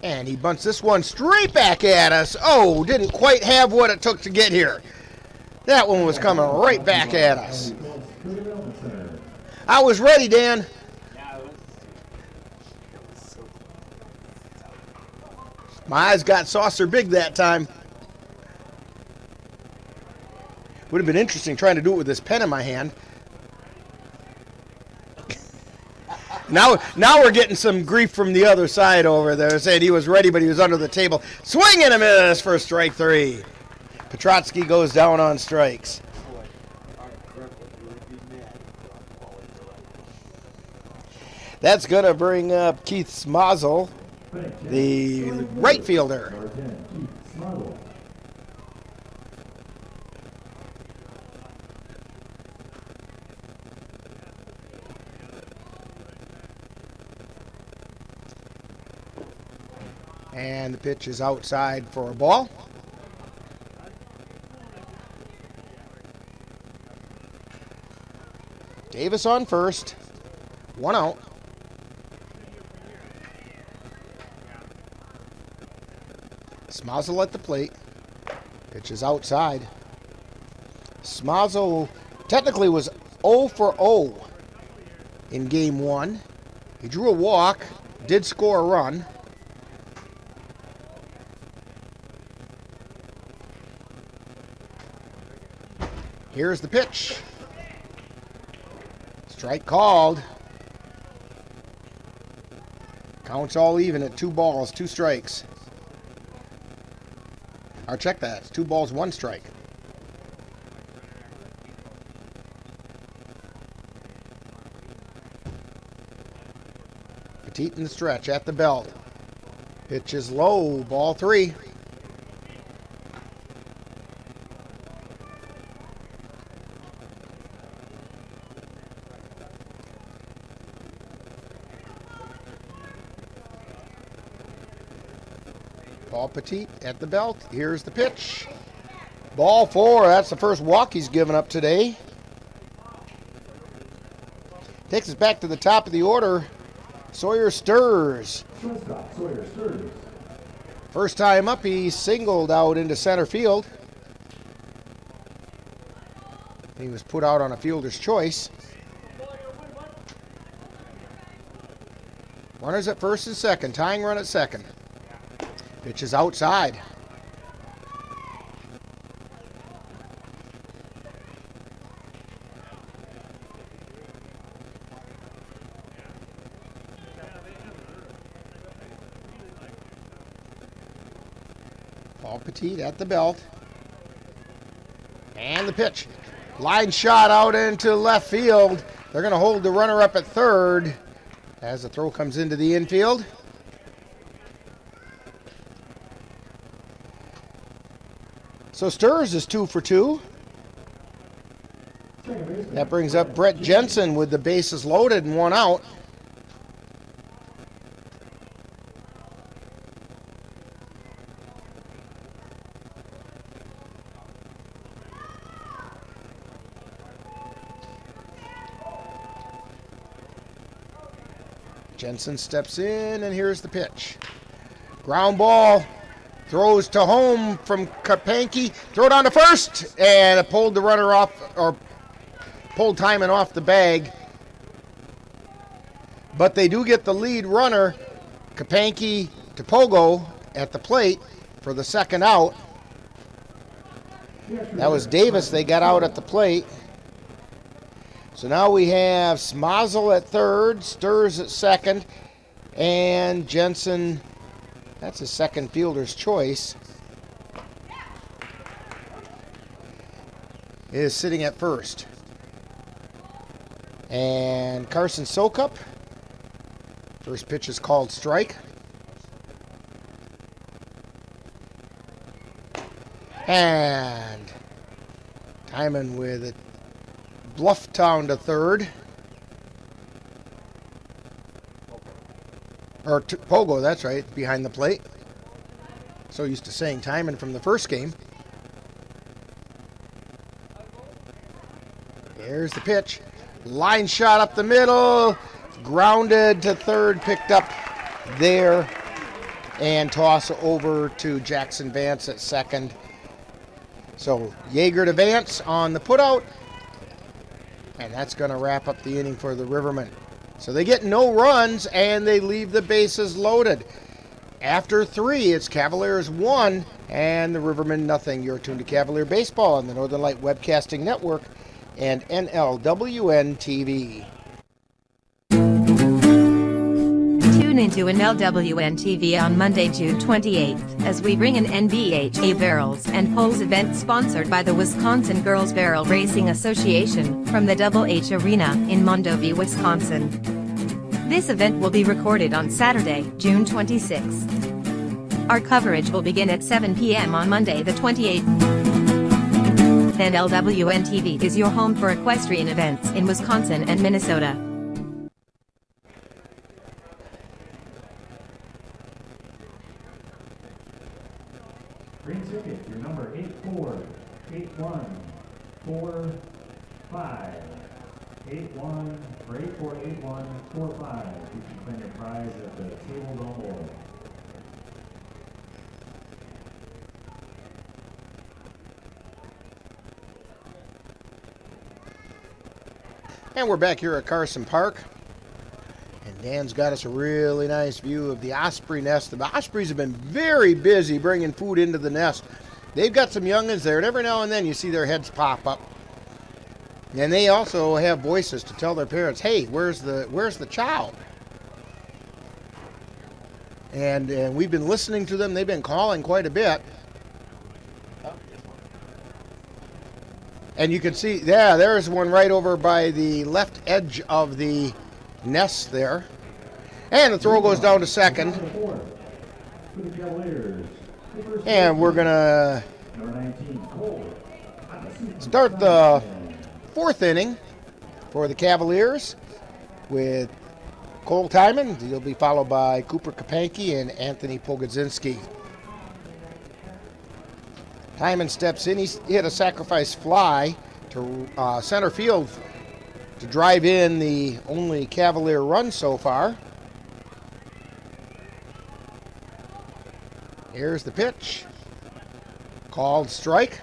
And he bunts this one straight back at us. Oh, didn't quite have what it took to get here. That one was coming right back at us. I was ready, Dan. My eyes got saucer big that time. Would have been interesting trying to do it with this pen in my hand. Now we're getting some grief from the other side over there, saying he was ready, but he was under the table. Swing and a miss for strike 3. Petrotsky goes down on strikes. That's going to bring up Keith Smazel, the right fielder. And the pitch is outside for a ball. Davis on first. 1 out. Smazel at the plate. Pitch is outside. Smazel technically was 0 for 0 in game 1. He drew a walk, did score a run. Here's the pitch. Strike called. Counts all even at 2 balls, 2 strikes. Or check that. It's 2 balls, 1 strike. Petit in the stretch at the belt. Pitch is low. Ball 3. Paul Petit at the belt. Here's the pitch. Ball 4. That's the first walk he's given up today. Takes us back to the top of the order. Sawyer Stirs. First time up, he singled out into center field. He was put out on a fielder's choice. Runners at first and second. Tying run at second. Pitch is outside. Paul Petit at the belt. And the pitch. Line shot out into left field. They're going to hold the runner up at third as the throw comes into the infield. So Stirs is 2 for 2. That brings up Brett Jensen with the bases loaded and 1 out. Jensen steps in, and here's the pitch. Ground ball. Throws to home from Kapanke. Throw down to first, and it pulled the runner off, or pulled Timon off the bag. But they do get the lead runner, Kapanke to Pogo, at the plate for the second out. That was Davis they got out at the plate. So now we have Smazel at third, Stirs at second, and Jensen. That's his second fielder's choice. Is sitting at first. And Carson Sokup. First pitch is called strike. And Timon with a bluff down to third. Or Pogo, that's right, behind the plate. So used to saying Timon from the first game. Here's the pitch. Line shot up the middle. Grounded to third, picked up there. And toss over to Jackson Vance at second. So Yeager to Vance on the putout. And that's going to wrap up the inning for the Rivermen. So they get no runs, and they leave the bases loaded. After 3, it's Cavaliers 1 and the Rivermen nothing. You're tuned to Cavalier Baseball on the Northern Light Webcasting Network and NLWN-TV. Tune into NLWN-TV on Monday, June 28th, as we bring an NBHA Barrels and Poles event sponsored by the Wisconsin Girls Barrel Racing Association from the Double H Arena in Mondovi, Wisconsin. This event will be recorded on Saturday, June 26th. Our coverage will begin at 7 p.m. on Monday the 28th. NLWN-TV is your home for equestrian events in Wisconsin and Minnesota. Green ticket, your number 848145. 81 for 848145. You can claim your prize at the table down below. And we're back here at Carson Park. And Dan's got us a really nice view of the osprey nest. The ospreys have been very busy bringing food into the nest. They've got some youngins there, and every now and then you see their heads pop up. And they also have voices to tell their parents, hey, where's the child? And we've been listening to them. They've been calling quite a bit. And you can see, yeah, there's one right over by the left edge of the nest there. And the throw goes down to second. And we're going to start the fourth inning for the Cavaliers with Cole Timon. He'll be followed by Cooper Kapanke and Anthony Pogodzinski. Timon steps in. He hit a sacrifice fly to center field to drive in the only Cavalier run so far. Here's the pitch. Called strike.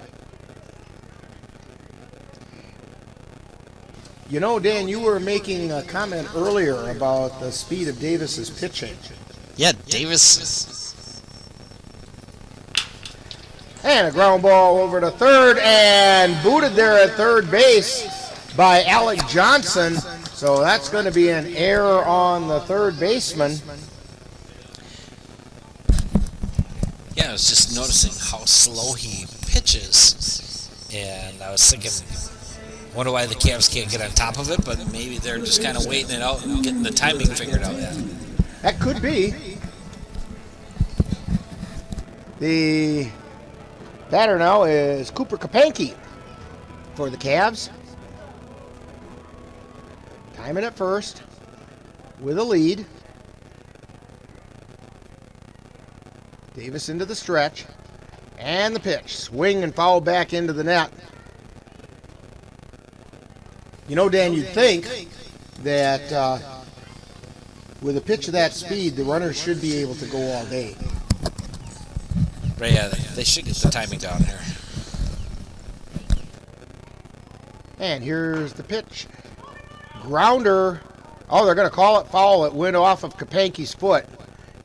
You know, Dan, you were making a comment earlier about the speed of Davis's pitching. Yeah, Davis. And a ground ball over to third and booted there at third base by Alec Johnson. So that's going to be an error on the third baseman. Yeah, I was just noticing how slow he pitches. And I was thinking, wonder why the Cavs can't get on top of it, but maybe they're just kind of waiting it out and getting the timing figured out yet. That could be. The batter now is Cooper Kapanke for the Cavs. Timon at first with a lead. Davis into the stretch. And the pitch. Swing and foul back into the net. You know, Dan, you'd think that with a pitch of that speed, the runners should be able to go all day. Right, yeah, they should get the timing down here. And here's the pitch. Grounder. Oh, they're going to call it foul. It went off of Kapanke's foot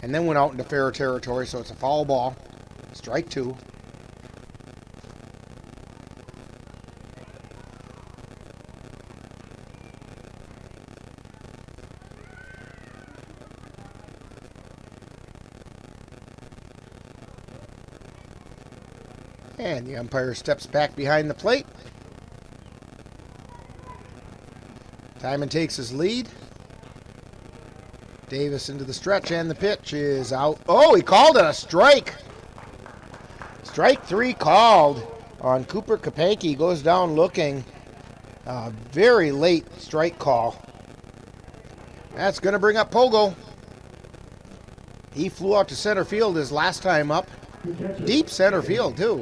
and then went out into fair territory, so it's a foul ball. Strike two. And the umpire steps back behind the plate. Timon takes his lead. Davis into the stretch, and the pitch is out. Oh, he called it a strike. Strike three called on Cooper Kapanke. He goes down looking. Very late strike call. That's going to bring up Pogo. He flew out to center field his last time up. Deep center field, too.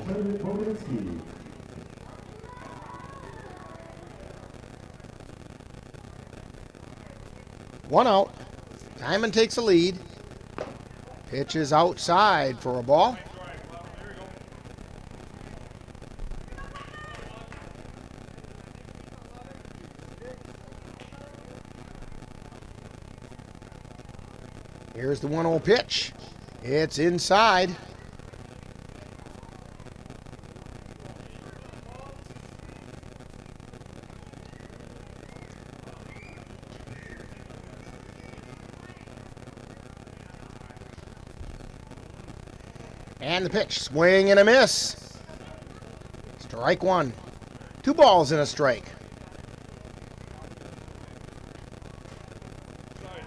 One out. Timon takes a lead. Pitch is outside for a ball. Here's the 1-0 pitch. It's inside. And the pitch, swing and a miss. Strike one. 2 balls and a strike.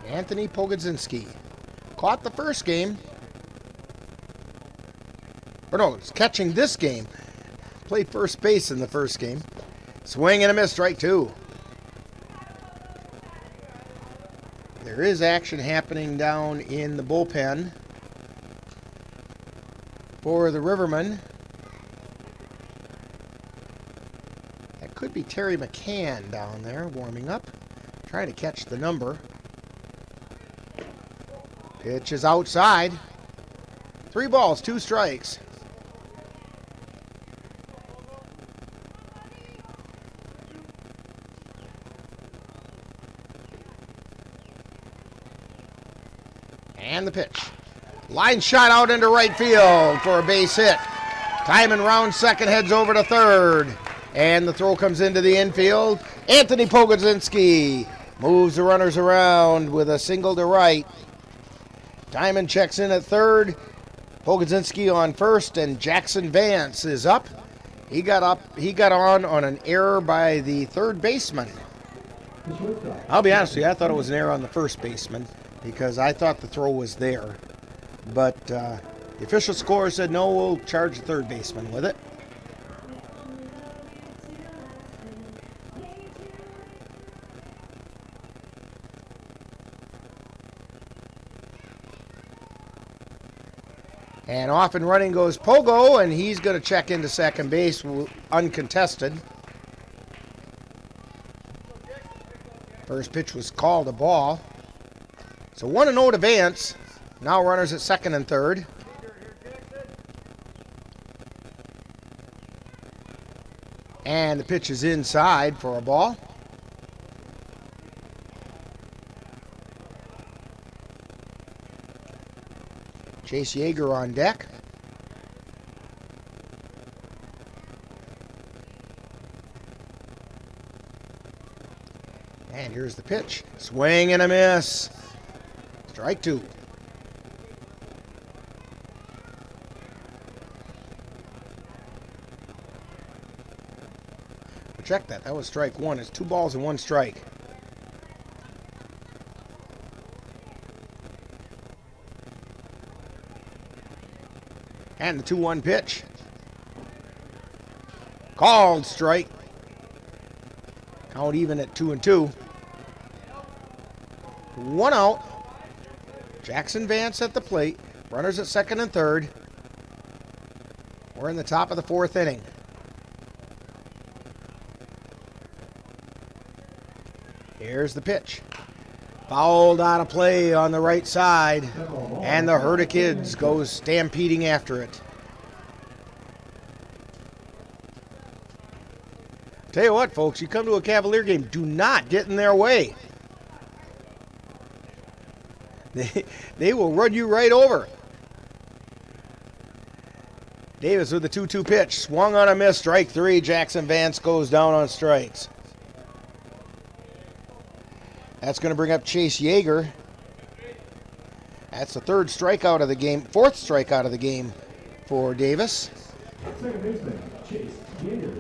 Anthony Pogodzinski caught the first game. Or no, it's catching this game. Played first base in the first game. Swing and a miss, strike 2. There is action happening down in the bullpen for the Rivermen. That could be Terry McCann down there warming up, trying to catch the number. Pitch is outside. 3 balls, 2 strikes. And the pitch. Line shot out into right field for a base hit. Timon round second, heads over to third. And the throw comes into the infield. Anthony Pogodzinski moves the runners around with a single to right. Timon checks in at third. Pogodzinski on first, and Jackson Vance is up. He got on an error by the third baseman. I'll be honest with you, I thought it was an error on the first baseman because I thought the throw was there. But the official score said no, we'll charge the third baseman with it. And off and running goes Pogo, and he's going to check into second base uncontested. First pitch was called a ball. So 1-0 to Vance. Now runners at second and third. And the pitch is inside for a ball. Chase Yeager on deck. And here's the pitch. Swing and a miss. Strike 2. Check that. That was strike 1. It's 2 balls and 1 strike. And the 2-1 pitch. Called strike. Count even at 2-2. 1 out. Jackson Vance at the plate. Runners at second and third. We're in the top of the 4th inning. Here's the pitch. Fouled out of play on the right side. And the herd of kids goes stampeding after it. Tell you what, folks, you come to a Cavalier game, do not get in their way. They will run you right over. Davis with the 2-2 pitch. Swung on a miss. Strike 3. Jackson Vance goes down on strikes. That's going to bring up Chase Yeager. That's the 3rd strikeout of the game, 4th strikeout of the game for Davis. Second baseman, Chase Yeager.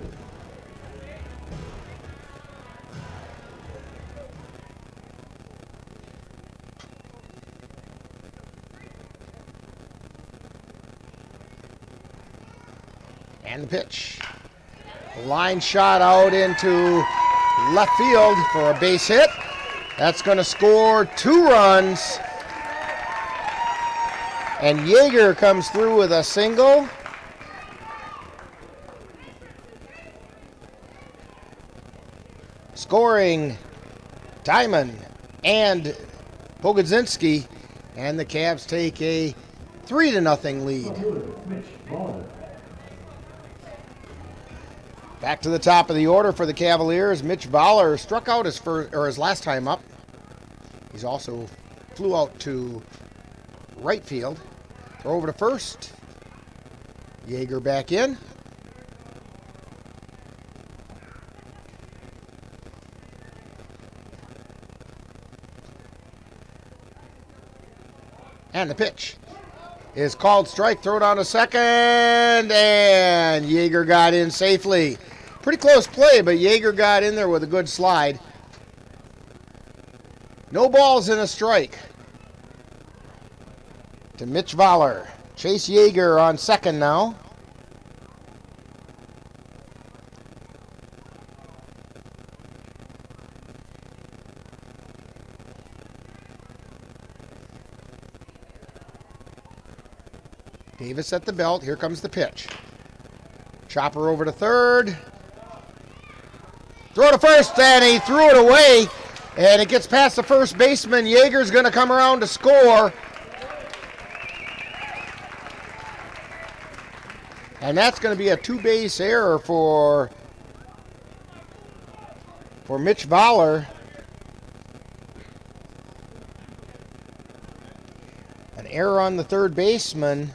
And the pitch. Line shot out into left field for a base hit. That's going to score 2 runs. And Yeager comes through with a single. Scoring Timon and Pogodzinski. And the Cavs take a 3-0 lead. Back to the top of the order for the Cavaliers. Mitch Baller struck out his last time up. He's also flew out to right field. Throw over to first. Yeager back in. And the pitch. is called strike. Throw down to second, and Yeager got in safely. Pretty close play, but Yeager got in there with a good slide. No balls and a strike to Mitch Voller. Chase Yeager on second now. Davis at the belt. Here comes the pitch. Chopper over to third. Throw to first, and he threw it away. And it gets past the first baseman. Yeager's going to come around to score. And that's going to be a two-base error for Mitch Voller. An error on the third baseman.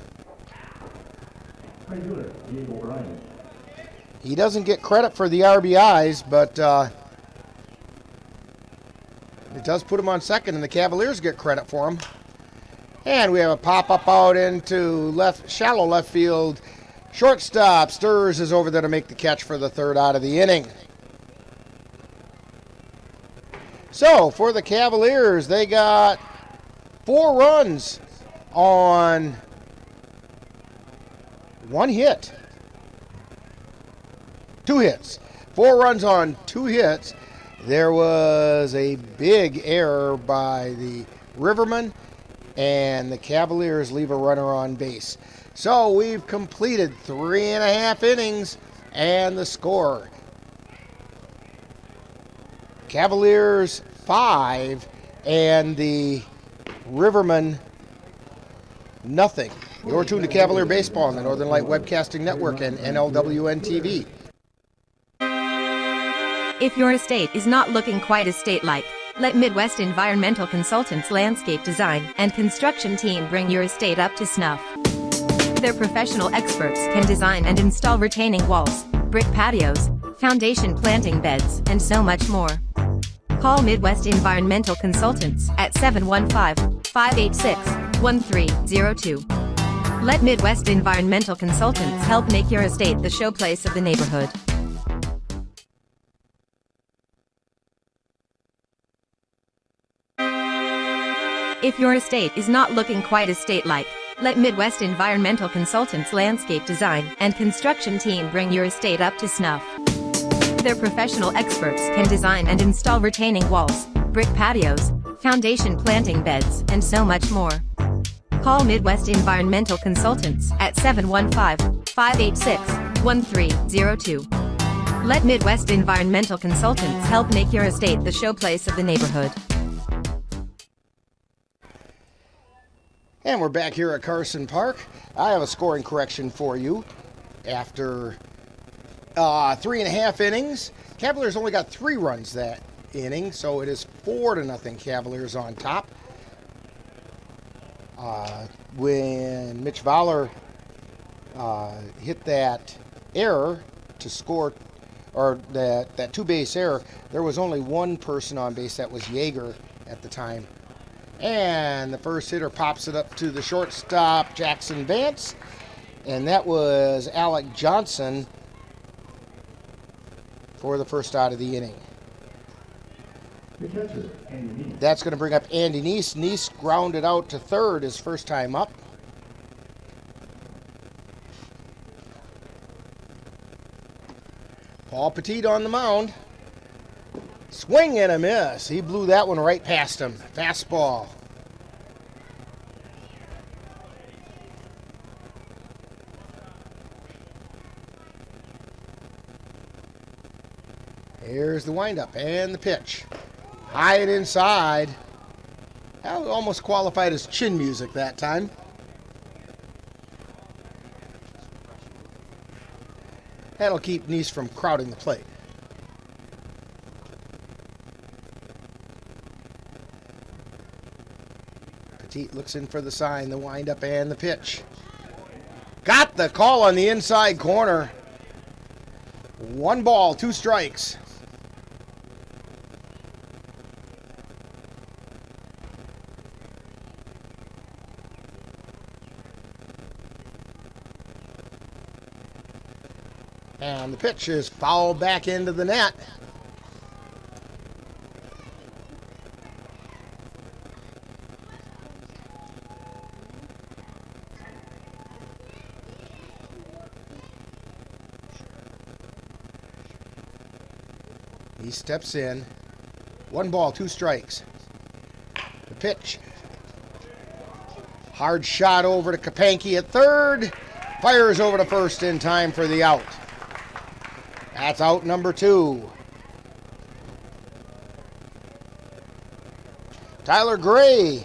He doesn't get credit for the RBIs, but it does put him on second, and the Cavaliers get credit for him. And we have a pop-up out into shallow left field. Shortstop Stirs is over there to make the catch for the third out of the inning. So, for the Cavaliers, they got 4 runs on 1 hit. 2 hits. 4 runs on 2 hits. There was a big error by the Rivermen, and the Cavaliers leave a runner on base. So we've completed 3.5 innings, and the score: Cavaliers 5 and the Rivermen nothing. You're tuned to Cavalier Baseball on the Northern Light Webcasting Network and NLWN-TV. If your estate is not looking quite estate-like, let Midwest Environmental Consultants Landscape Design and Construction Team bring your estate up to snuff. Their professional experts can design and install retaining walls, brick patios, foundation planting beds, and so much more. Call Midwest Environmental Consultants at 715-586-1302. Let Midwest Environmental Consultants help make your estate the showplace of the neighborhood. If your estate is not looking quite estate-like, let Midwest Environmental Consultants Landscape Design and Construction Team bring your estate up to snuff. Their professional experts can design and install retaining walls, brick patios, foundation planting beds, and so much more. Call Midwest Environmental Consultants at 715-586-1302. Let Midwest Environmental Consultants help make your estate the showplace of the neighborhood. And we're back here at Carson Park. I have a scoring correction for you. After 3.5 innings, Cavaliers only got 3 runs that inning, so it is 4-0 Cavaliers on top. When Mitch Voller hit that error to score, or that two-base error, there was only one person on base. That was Yeager at the time. And the first hitter pops it up to the shortstop, Jackson Vance. And that was Alec Johnson for the first out of the inning. That's going to bring up Andy Neese. Neese grounded out to third his first time up. Paul Petit on the mound. Swing and a miss. He blew that one right past him. Fastball. Here's the windup and the pitch. High and inside. That almost qualified as chin music that time. That'll keep Neese from crowding the plate. Petit looks in for the sign, the windup and the pitch. Got the call on the inside corner. 1 ball, 2 strikes. And the pitch is fouled back into the net. He steps in. 1 ball, 2 strikes. The pitch. Hard shot over to Kapanke at third. Fires over to first in time for the out. That's out number 2. Tyler Gray.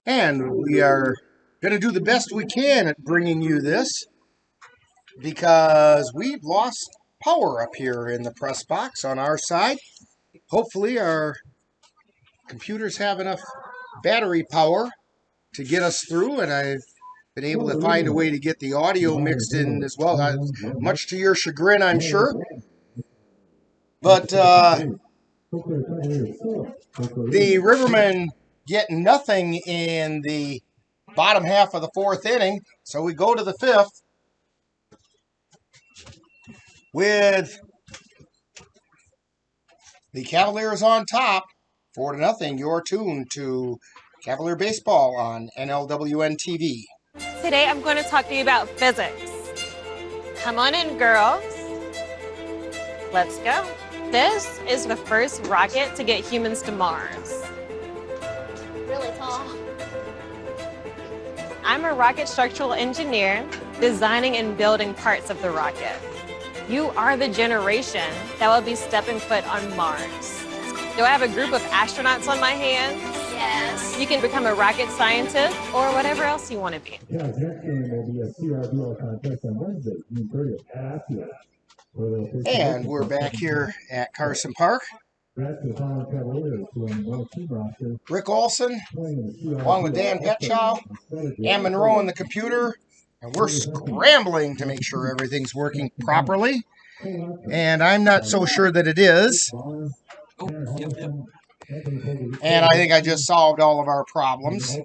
And we are going to do the best we can at bringing you this because we've lost power up here in the press box on our side. Hopefully our computers have enough battery power to get us through, and I've been able to find a way to get the audio mixed in as well, much to your chagrin, I'm sure. But the Rivermen get nothing in the bottom half of the 4th inning, so we go to the 5th with the Cavaliers on top, 4-0. You're tuned to Cavalier Baseball on NLWN-TV. Today I'm going to talk to you about physics. Come on in, girls. Let's go. This is the first rocket to get humans to Mars. Really tall. I'm a rocket structural engineer, designing and building parts of the rocket. You are the generation that will be stepping foot on Mars. Do I have a group of astronauts on my hands? Yes. You can become a rocket scientist or whatever else you want to be. Tonight's next game will be a CRBL contest on Wednesday, June 30th at Osceola. And we're back here at Carson Park. That's the Holland Cavaliers who are on the North team roster. Rick Olson, along with Dan Petshaw, and Monroe on the computer. And we're scrambling to make sure everything's working properly. And I'm not so sure that it is. And I think I just solved all of our problems.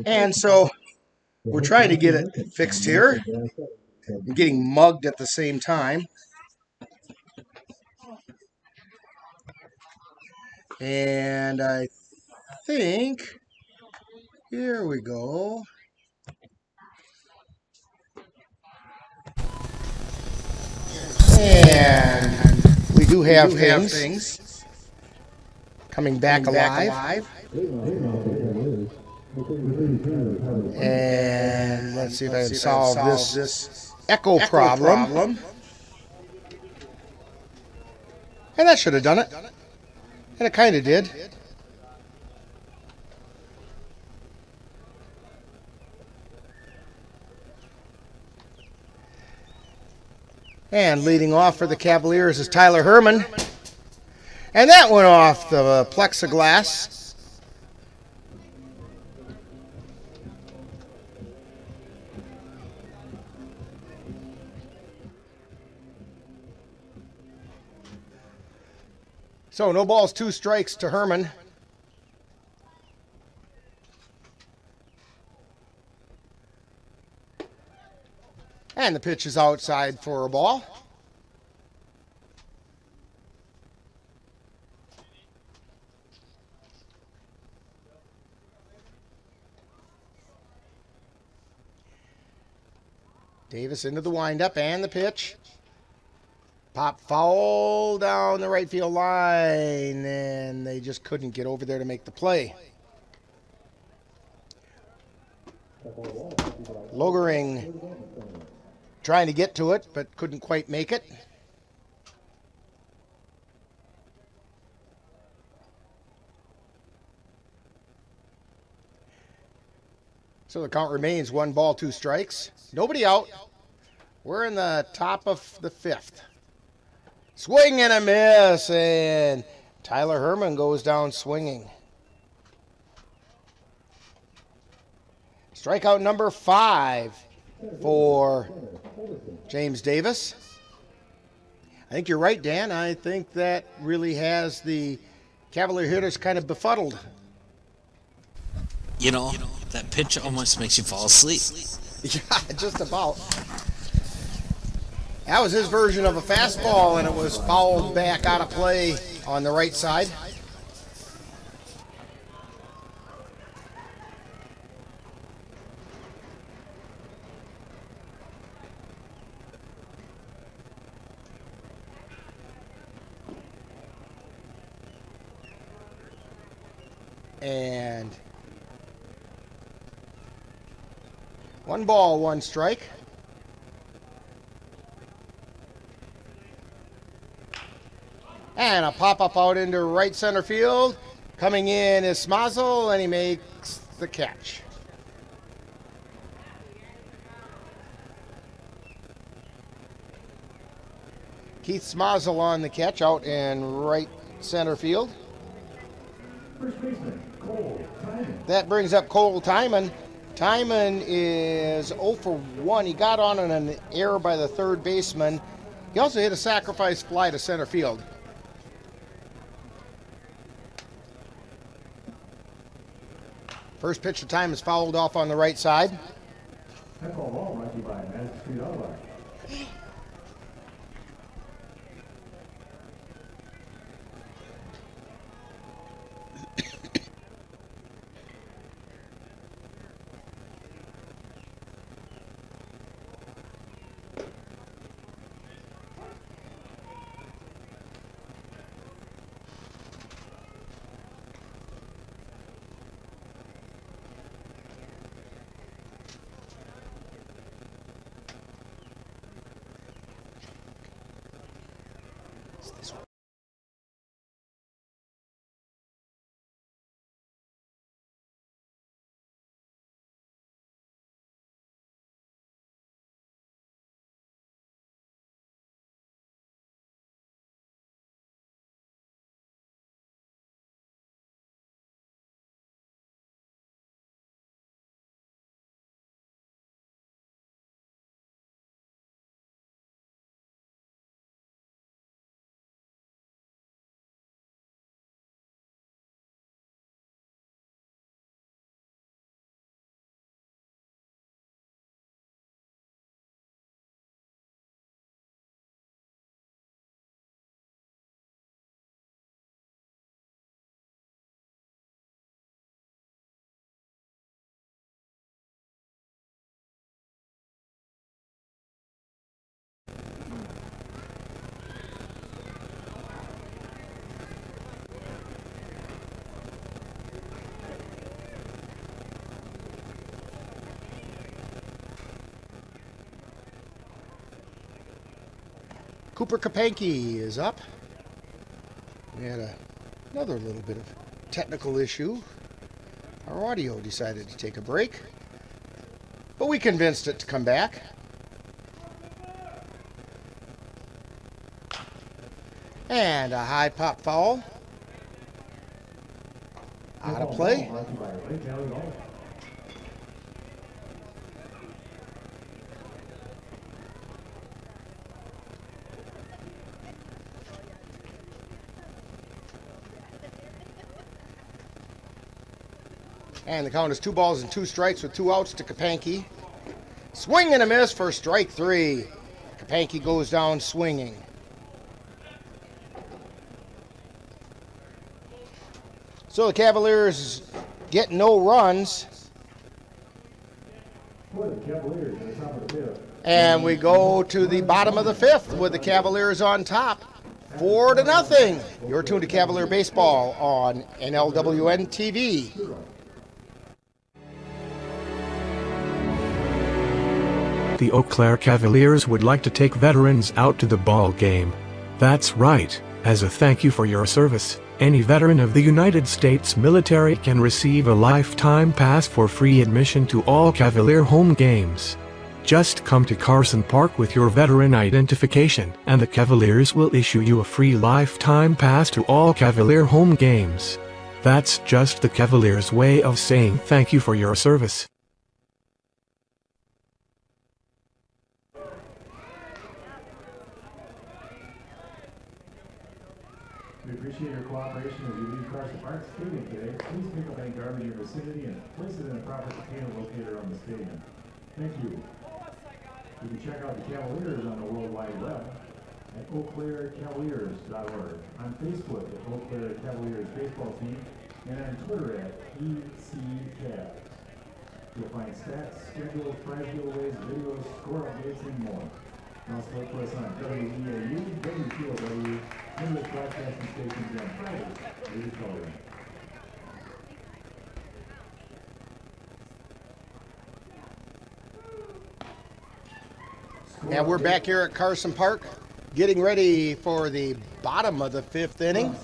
And so we're trying to get it fixed here. I'm getting mugged at the same time. And I think, here we go. And we do have things coming back alive. And let's see if I can solve this echo problem. And that should have done it. And it kind of did. And leading off for the Cavaliers is Tyler Herman. And that went off the plexiglass. So no balls, 2 strikes to Herman. And the pitch is outside for a ball. Davis into the windup and the pitch. Pop foul down the right field line, and they just couldn't get over there to make the play. Logering trying to get to it, but couldn't quite make it. So the count remains 1 ball, 2 strikes. Nobody out. We're in the top of the 5th. Swing and a miss, and Tyler Herman goes down swinging. Strikeout number 5 for James Davis. I think you're right, Dan. I think that really has the Cavalier hitters kind of befuddled. You know, that pitch almost makes you fall asleep. Yeah, just about. That was his version of a fastball, and it was fouled back out of play on the right side. And 1 ball, 1 strike. And a pop-up out into right center field. Coming in is Smazel, and he makes the catch. Keith Smazel on the catch out in right center field. That brings up Cole Timon. Timon is 0 for 1. He got on an error by the third baseman. He also hit a sacrifice fly to center field. First pitch of time is fouled off on the right side. That call ball brought to you by Madison Street Auto. Cooper Kapanke is up. We had another little bit of technical issue. Our audio decided to take a break, but we convinced it to come back. And a high pop foul. Out of play. And the count is 2 balls and 2 strikes with 2 outs to Kapanke. Swing and a miss for strike 3. Kapanke goes down swinging. So the Cavaliers get no runs. And we go to the bottom of the 5th with the Cavaliers on top. 4-0. You're tuned to Cavalier Baseball on NLWN-TV. The Eau Claire Cavaliers would like to take veterans out to the ball game. That's right. As a thank you for your service, any veteran of the United States military can receive a lifetime pass for free admission to all Cavalier home games. Just come to Carson Park with your veteran identification, and the Cavaliers will issue you a free lifetime pass to all Cavalier home games. That's just the Cavaliers' way of saying thank you for your service. We appreciate your cooperation as you leave Carson Park Stadium today. Please pick up any garbage in your vicinity and place it in a proper container locator on the stadium. Thank you. You can check out the Cavaliers on the World Wide Web at eauclaircavaliers.org, on Facebook at Eau Claire Cavaliers Baseball Team, and on Twitter at ECCav. You'll find stats, schedules, prize giveaways, videos, score updates, and more. Also look for us on WEAU, WQOW, English broadcasting stations on Fridays, 8 o'clock. And we're back here at Carson Park, getting ready for the bottom of the 5th inning.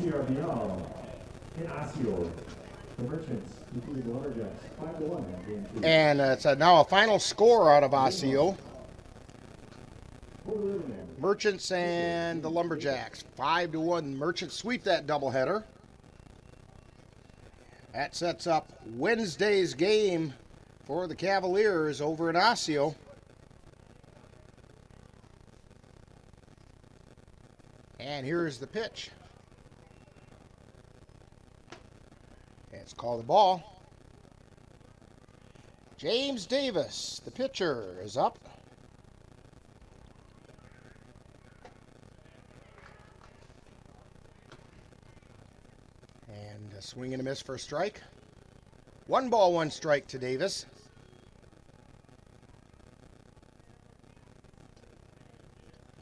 And it's now a final score out of Osseo. Merchants and the Lumberjacks, 5-1. Merchants sweep that doubleheader. That sets up Wednesday's game for the Cavaliers over in Osseo. And here's the pitch. It's called a ball. James Davis, the pitcher, is up. And a swing and a miss for a strike. 1 ball, 1 strike to Davis.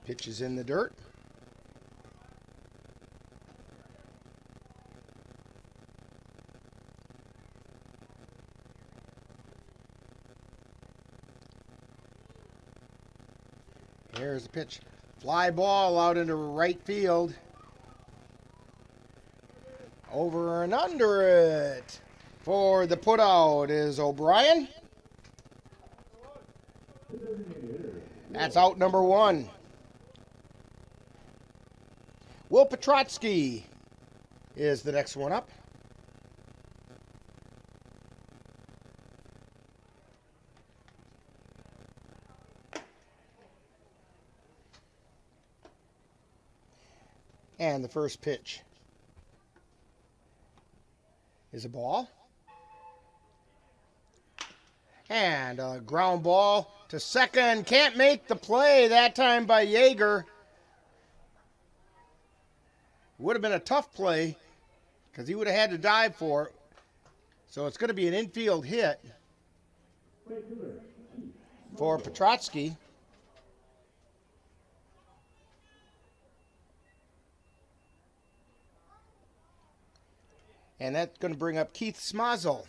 Pitch is in the dirt. Here's the pitch. Fly ball out into right field. Over and under it. For the putout is O'Brien. That's out number 1. Will Petrotsky is the next one up. And the first pitch is a ball. And a ground ball to second. Can't make the play that time by Yeager. Would have been a tough play because he would have had to dive for it. So it's going to be an infield hit for Petrotsky. And that's going to bring up Keith Smazel.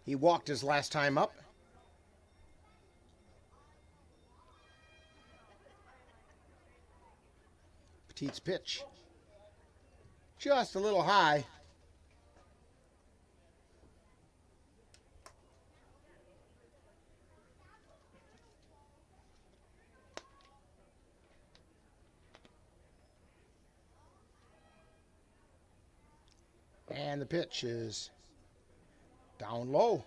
He walked his last time up. Petit's pitch. Just a little high. And the pitch is down low.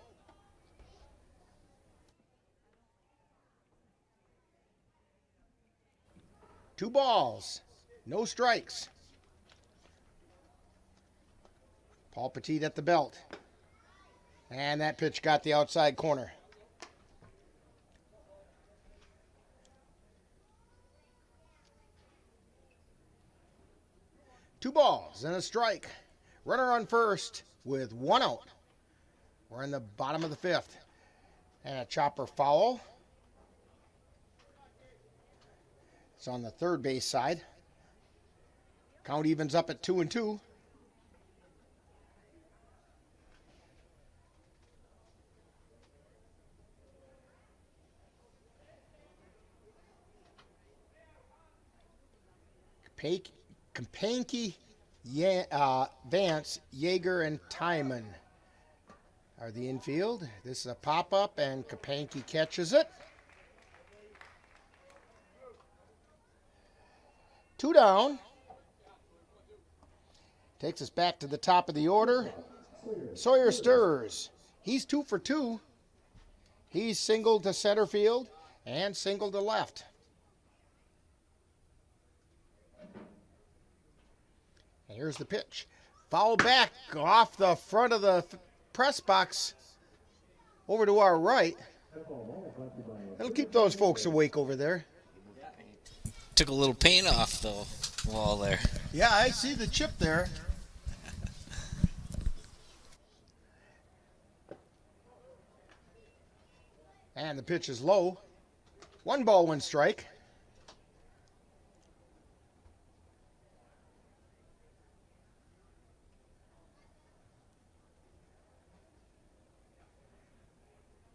Two balls, no strikes. Paul Petit at the belt. And that pitch got the outside corner. Two balls and a strike. Runner on first with 1 out. We're in the bottom of the 5th. And a chopper foul. It's on the third base side. Count evens up at 2-2. Kompanke, Vance, Yeager, and Timon are the infield. This is a pop-up, and Kompanke catches it. 2 down. Takes us back to the top of the order. Sawyer stirs. He's 2 for 2. He's singled to center field and singled to left. And here's the pitch. Foul back off the front of the press box over to our right. That'll keep those folks awake over there. Took a little paint off the wall there. Yeah, I see the chip there. And the pitch is low. 1 ball, 1 strike.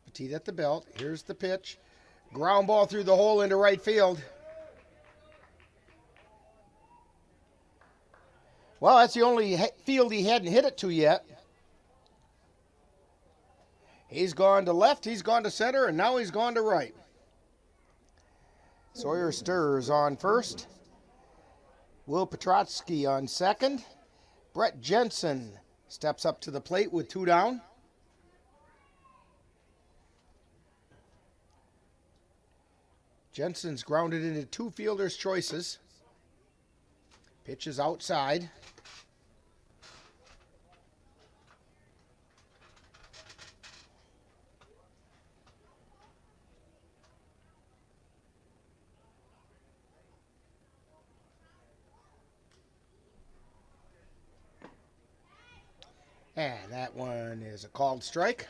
Petit at the belt. Here's the pitch. Ground ball through the hole into right field. Well, that's the only field he hadn't hit it to yet. He's gone to left, he's gone to center, and now he's gone to right. Sawyer stirs on first. Will Petrotsky on second. Brett Jensen steps up to the plate with 2 down. Jensen's grounded into 2 fielders' choices. Pitch is outside. And that one is a called strike.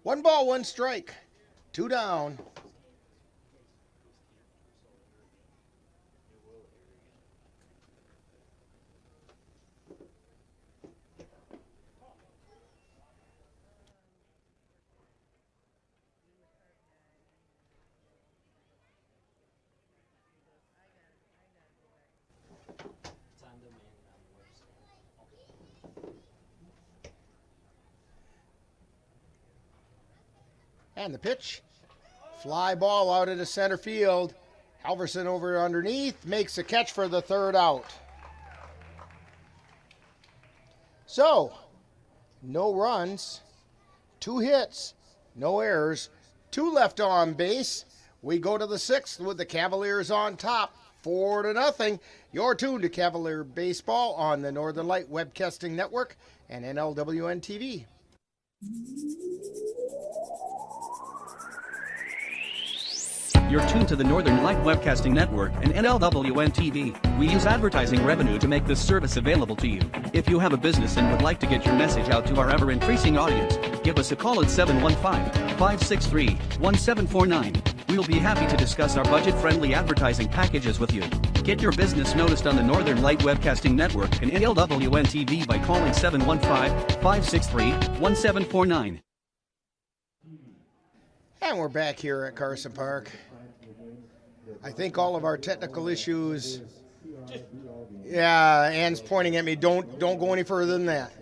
1 ball, 1 strike. 2 down. And the pitch. Fly ball out into center field. Halverson over underneath, makes a catch for the third out. So, no runs, 2 hits, no errors, 2 left on base. We go to the 6th with the Cavaliers on top, 4-0. You're tuned to Cavalier Baseball on the Northern Light Webcasting Network and NLWN-TV. You're tuned to the Northern Light Webcasting Network and NLWN-TV. We use advertising revenue to make this service available to you. If you have a business and would like to get your message out to our ever-increasing audience, give us a call at 715-563-1749. We'll be happy to discuss our budget-friendly advertising packages with you. Get your business noticed on the Northern Light Webcasting Network and NLWN-TV by calling 715-563-1749. And we're back here at Carson Park. I think all of our technical issues, yeah, Ann's pointing at me, don't go any further than that.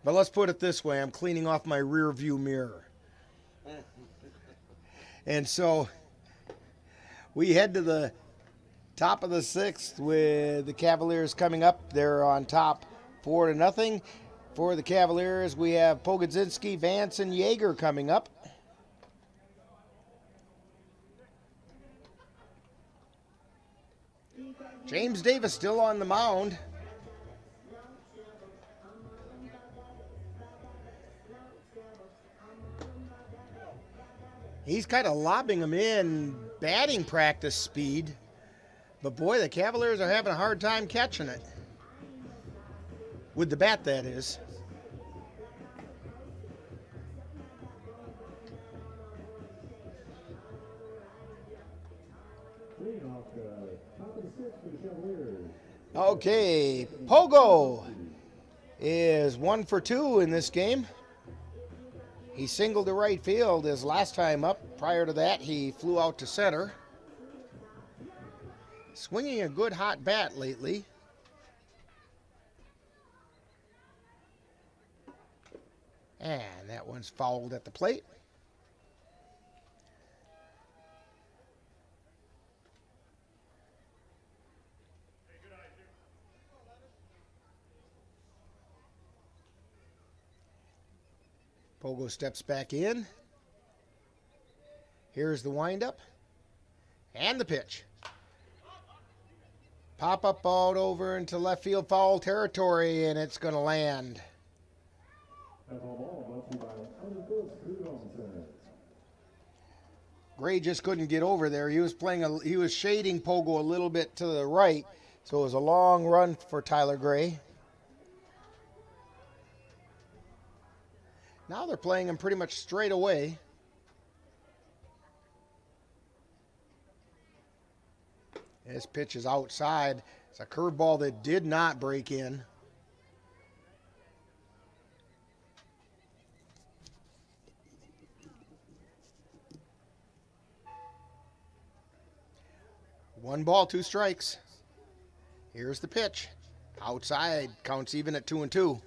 But let's put it this way, I'm cleaning off my rear view mirror. And so we head to the top of the 6th with the Cavaliers coming up. They're on top 4-0. For the Cavaliers, we have Pogodzinski, Vance, and Yeager coming up. James Davis still on the mound. He's kind of lobbing him in batting practice speed. But boy, the Cavaliers are having a hard time catching it. With the bat, that is. Okay, Pogo is 1 for 2 in this game. He singled to right field his last time up. Prior to that, he flew out to center. Swinging a good hot bat lately. And that one's fouled at the plate. Pogo steps back in. Here's the windup. And the pitch. Pop up ball over into left field foul territory, and it's going to land. Gray just couldn't get over there. He was shading Pogo a little bit to the right, so it was a long run for Tyler Gray. Now they're playing him pretty much straight away. This pitch is outside. It's a curveball that did not break in. One ball, 2 strikes. Here's the pitch. Outside, counts even at 2-2.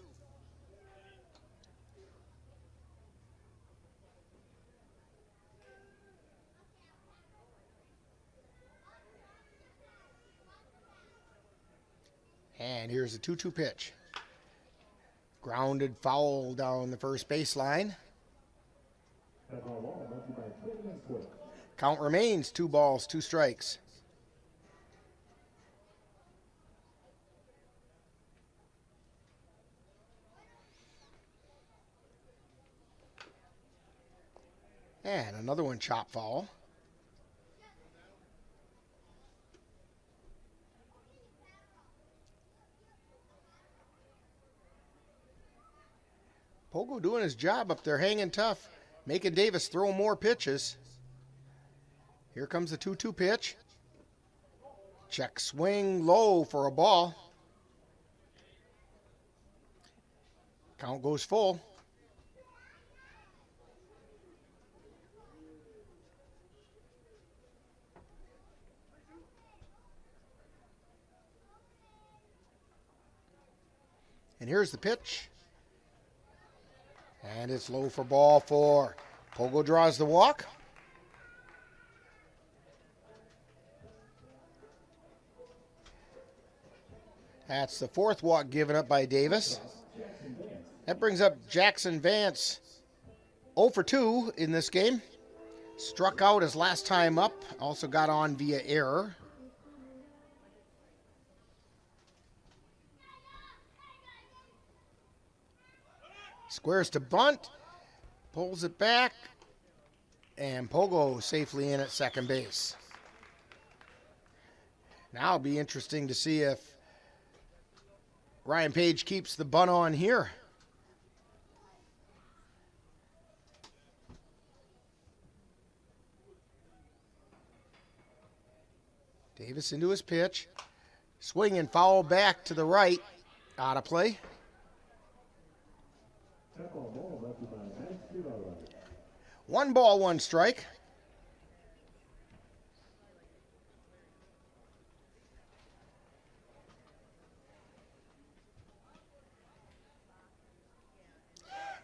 And here's a 2-2 pitch. Grounded foul down the first baseline. Count remains 2 balls, 2 strikes. And another one chop foul. Pogo doing his job up there, hanging tough, making Davis throw more pitches. Here comes the 2-2 pitch. Check swing low for a ball. Count goes full. And here's the pitch. And it's low for ball 4. Pogo draws the walk. That's the 4th walk given up by Davis. That brings up Jackson Vance 0 for 2 in this game. Struck out his last time up. Also got on via error. Squares to bunt. Pulls it back. And Pogo safely in at second base. Now it'll be interesting to see if Ryan Page keeps the bunt on here. Davis into his pitch. Swing and foul back to the right. Out of play. 1 ball, 1 strike.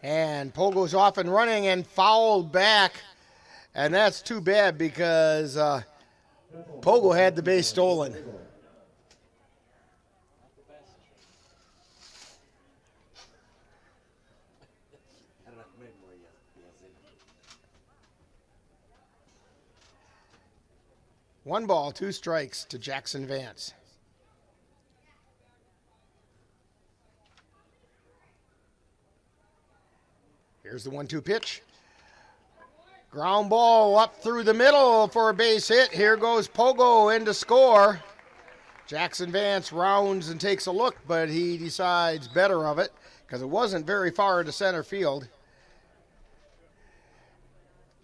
And Pogo's off and running and fouled back. And that's too bad because Pogo had the base stolen. One ball, 2 strikes to Jackson Vance. Here's the 1-2 pitch. Ground ball up through the middle for a base hit. Here goes Pogo in to score. Jackson Vance rounds and takes a look, but he decides better of it because it wasn't very far to center field.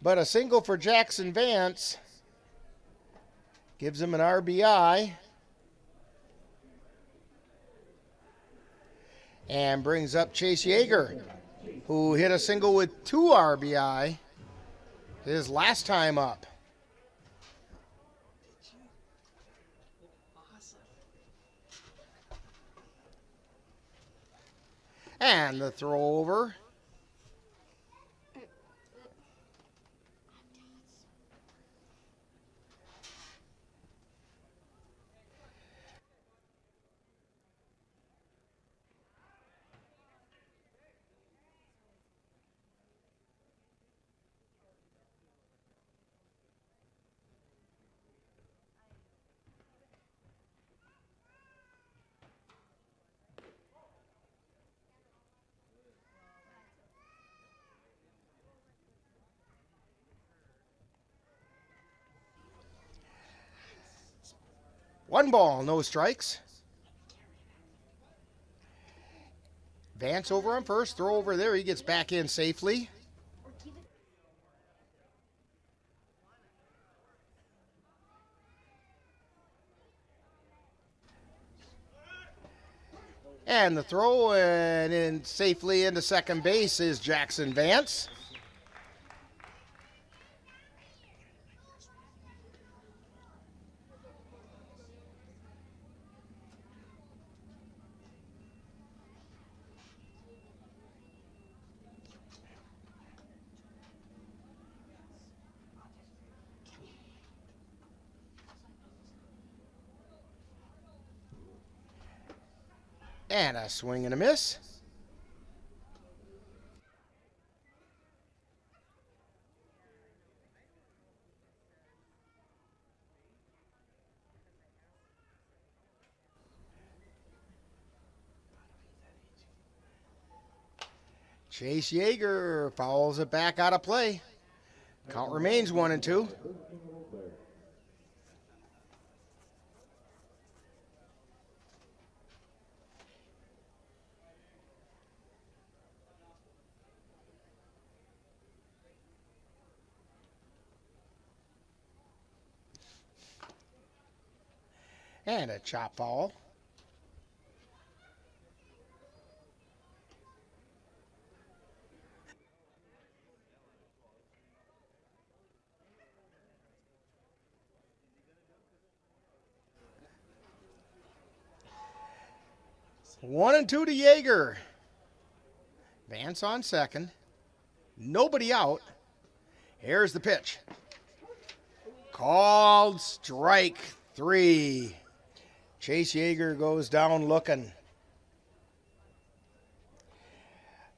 But a single for Jackson Vance gives him an RBI and brings up Chase Yeager, who hit a single with 2 RBI his last time up. And the throw over. One ball, no strikes. Vance over on first, throw over there. He gets back in safely. And the throw and in safely into second base is Jackson Vance. And a swing and a miss. Chase Yeager fouls it back out of play. Count remains 1-2. And a chop foul. One and 2 to Yeager. Vance on second. Nobody out. Here's the pitch. Called strike 3. Chase Yeager goes down looking.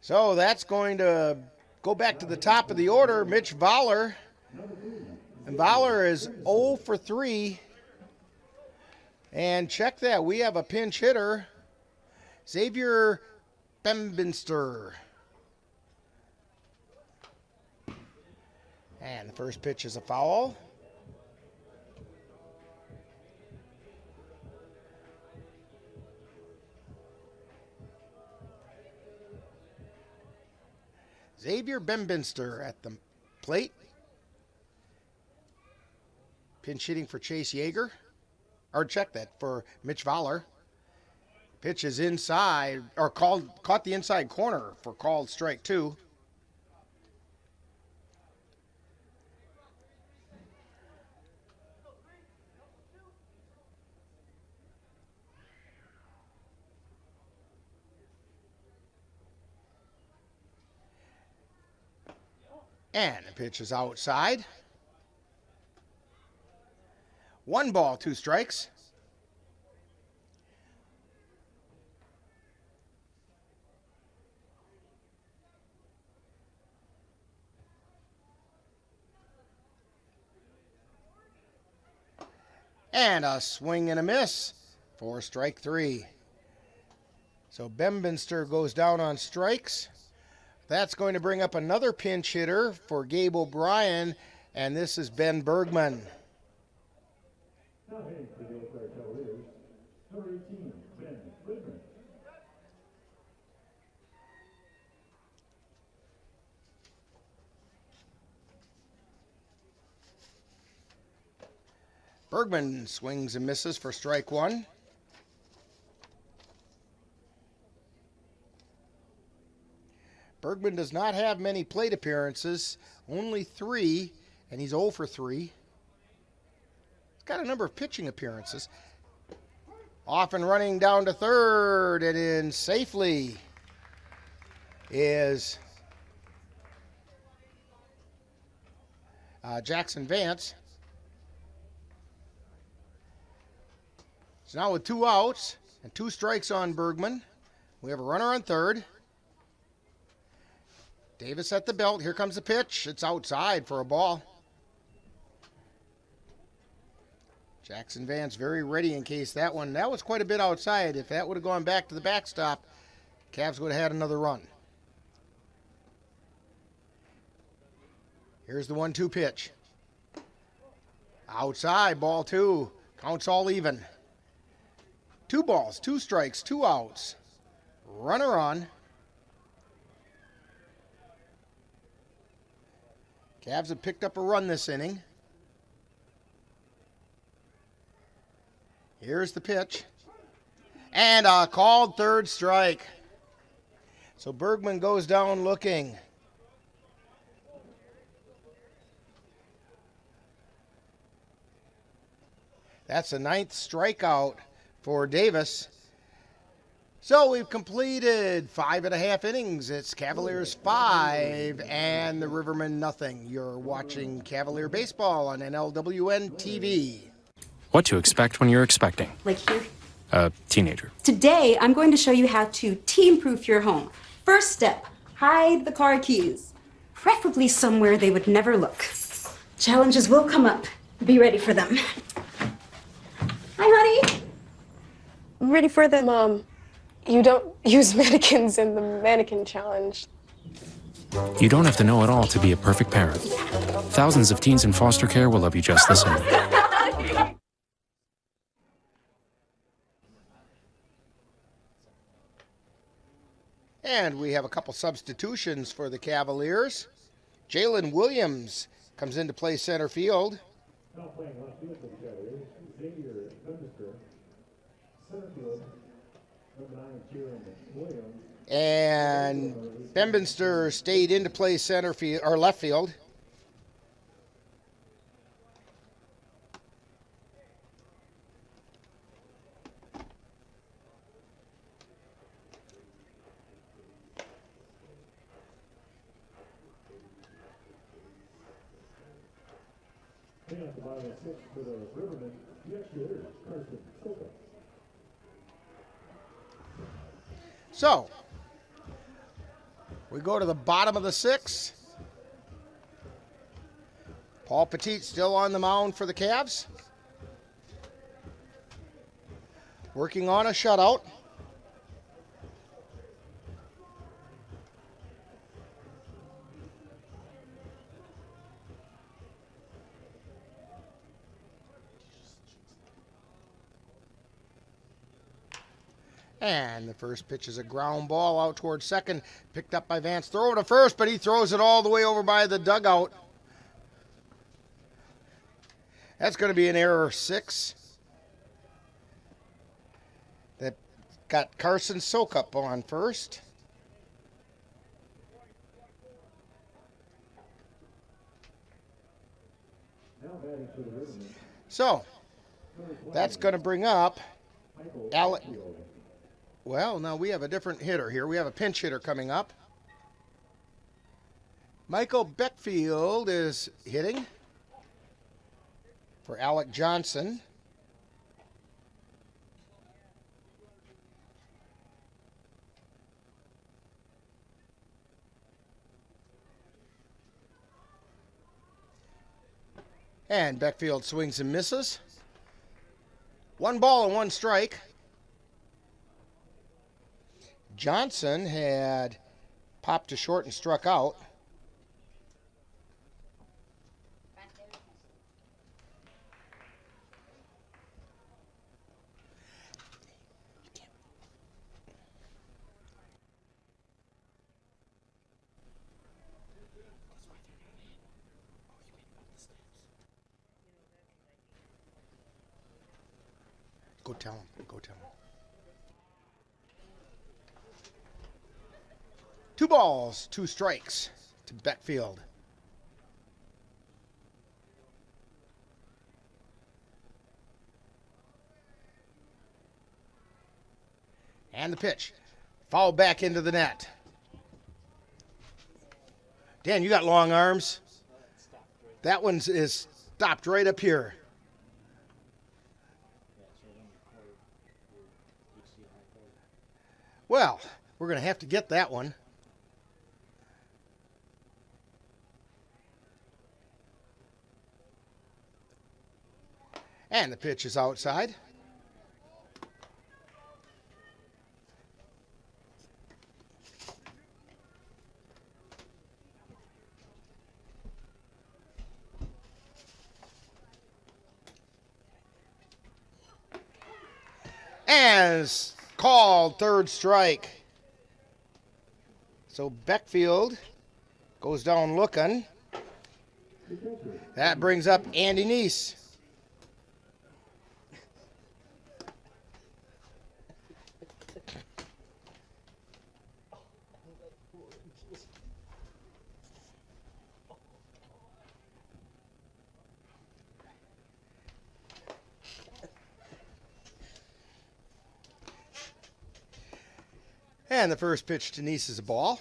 So that's going to go back to the top of the order. Mitch Voller. And Voller is 0 for 3. And check that. We have a pinch hitter. Xavier Bembinster. And the first pitch is a foul. Xavier Bembinster at the plate. Pinch hitting for Chase Yeager. Or check that for Mitch Voller. Pitch is inside, or caught the inside corner for called strike 2. And the pitch is outside. 1 ball, 2 strikes. And a swing and a miss for strike 3. So Bembinster goes down on strikes. That's going to bring up another pinch hitter for Gabe O'Brien, and this is Ben Bergman. Now hitting for the Eau Claire Cavaliers, number 18, Ben Bergman. Bergman swings and misses for strike 1. Bergman does not have many plate appearances, only 3, and he's 0 for 3. He's got a number of pitching appearances. Off and running down to third, and in safely is Jackson Vance. So now with 2 outs and 2 strikes on Bergman, we have a runner on third. Davis at the belt. Here comes the pitch. It's outside for a ball. Jackson Vance very ready in case that was quite a bit outside. If that would have gone back to the backstop, Cavs would have had another run. Here's the 1-2 pitch. Outside, ball 2. Counts all even. 2 balls, 2 strikes, 2 outs. Runner on. Cavs have picked up a run this inning. Here's the pitch. And a called third strike. So Bergman goes down looking. That's the 9th strikeout for Davis. So we've completed 5.5 innings. It's Cavaliers 5 and the Rivermen nothing. You're watching Cavalier baseball on NLWN-TV. What to expect when you're expecting. Like here. A teenager. Today, I'm going to show you how to teen-proof your home. First step, hide the car keys. Preferably somewhere they would never look. Challenges will come up. Be ready for them. Hi, honey. I'm ready for them. Mom, you don't use mannequins in the mannequin challenge. You don't have to know it all to be a perfect parent. Thousands of teens in foster care will love you just the same. And we have a couple substitutions for the Cavaliers. Jalen Williams comes in to play center field. Now playing left field for the Cavaliers, Xavier Bembinster. Center field, number 9, Jalen Williams. And Bembinster stayed in to play center field or left field. And at the bottom of 6 for the Rivermen, the extra hitter, Carson Soka. So, we go to the bottom of the 6. Paul Petit still on the mound for the Cavs. Working on a shutout. And the first pitch is a ground ball out towards second. Picked up by Vance. Throw to first, but he throws it all the way over by the dugout. That's going to be an error 6. That got Carson Sokup on first. So, that's going to bring up Alec. Well, now we have a different hitter here. We have a pinch hitter coming up. Michael Beckfield is hitting for Alec Johnson. And Beckfield swings and misses. 1 ball and 1 strike. Johnson had popped to short and struck out. Go tell him. Go tell him. 2 balls, 2 strikes to Beckfield. And the pitch. Foul back into the net. Dan, you got long arms. That one is stopped right up here. Well, we're going to have to get that one. And the pitch is outside. And called, 3rd strike. So Beckfield goes down looking. That brings up Andy Neese. And the first pitch to Neese is a ball.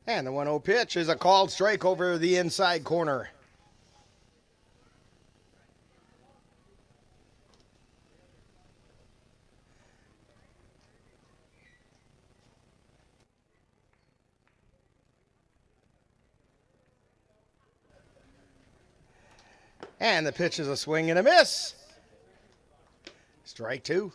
And the 1-0 pitch is a called strike over the inside corner. And the pitch is a swing and a miss. Strike 2.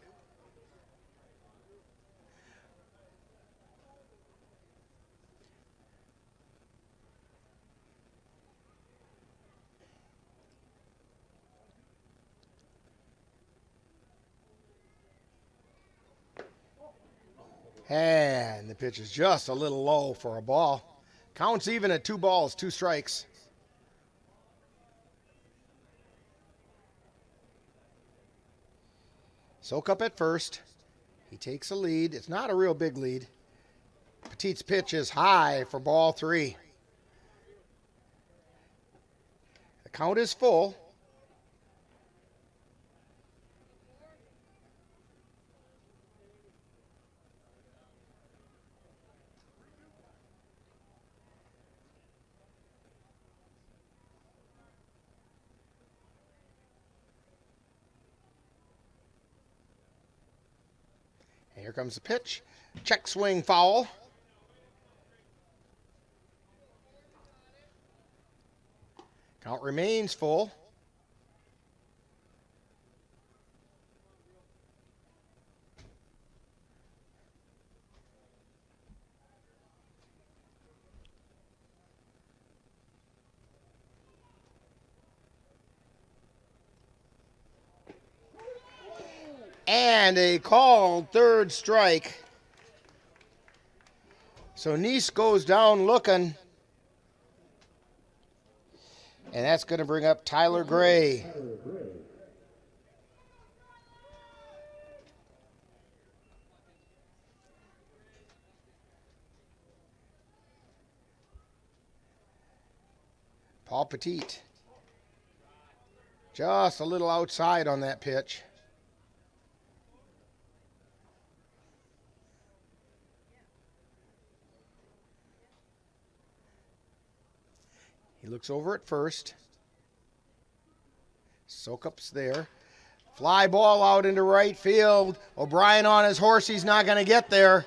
And the pitch is just a little low for a ball. Counts even at 2 balls, 2 strikes. Sokup at first. He takes a lead. It's not a real big lead. Petit's pitch is high for ball 3. The count is full. Here comes the pitch. Check swing foul. Count remains full. And a called third strike. So Nice goes down looking. And that's going to bring up Tyler Gray. Paul Petit. Just a little outside on that pitch. He looks over at first. Sokup's there. Fly ball out into right field. O'Brien on his horse. He's not going to get there.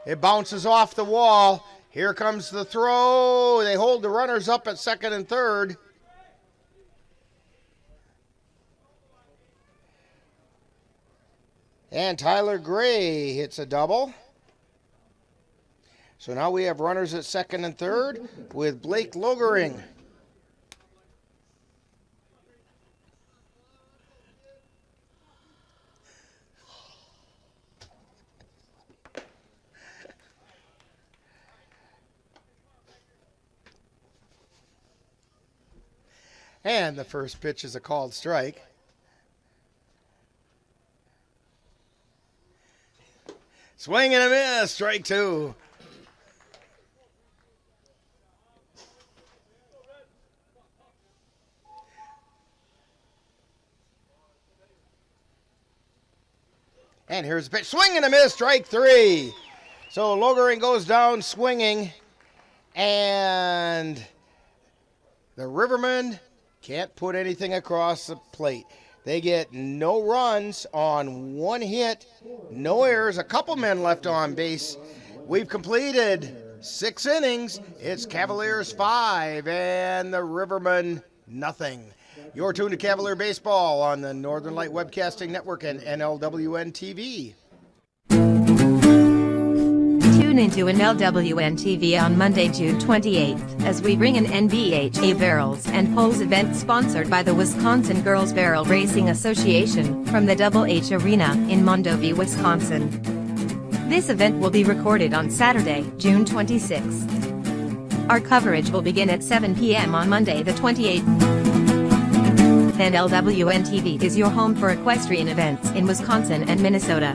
It bounces off the wall. Here comes the throw. They hold the runners up at second and third. And Tyler Gray hits a double. So now we have runners at second and third with Blake Logering. And the first pitch is a called strike. Swing and a miss, strike two. And here's the pitch. Swing and a miss, strike three. So Logering goes down swinging. And the Rivermen can't put anything across the plate. They get no runs on one hit, no errors, a couple men left on base. We've completed 6 innings. It's Cavaliers 5 and the Rivermen nothing. You're tuned to Cavalier Baseball on the Northern Light Webcasting Network and NLWN-TV. Tune into NLWN-TV on Monday, June 28th, as we bring an NBHA Barrels and Poles event sponsored by the Wisconsin Girls Barrel Racing Association from the Double H Arena in Mondovi, Wisconsin. This event will be recorded on Saturday, June 26th. Our coverage will begin at 7 p.m. on Monday the 28th. NLWN-TV is your home for equestrian events in Wisconsin and Minnesota.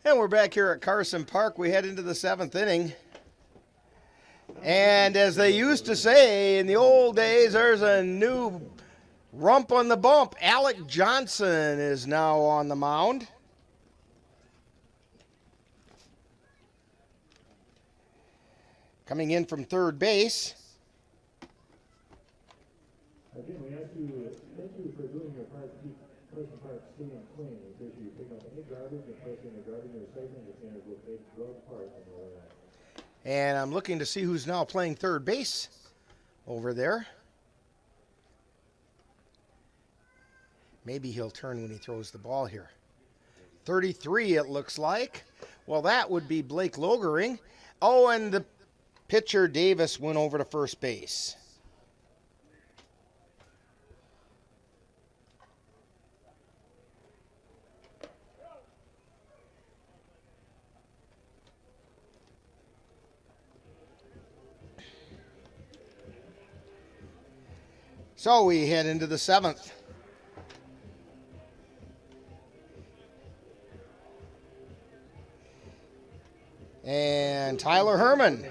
And we're back here at Carson Park. We head into the 7th inning. And as they used to say in the old days, there's a new rump on the bump. Alec Johnson is now on the mound. Coming in from third base. Again, we ask you, thank you for doing your part to keep Carson Park staying clean. In case you pick up any garbage and placing the garbage recycling containers will take drug parts and all that. And I'm looking to see who's now playing third base over there. Maybe he'll turn when he throws the ball here. 33 it looks like. Well, that would be Blake Logering. Oh, and the pitcher Davis went over to first base. So we head into the 7th. And Tyler Herman.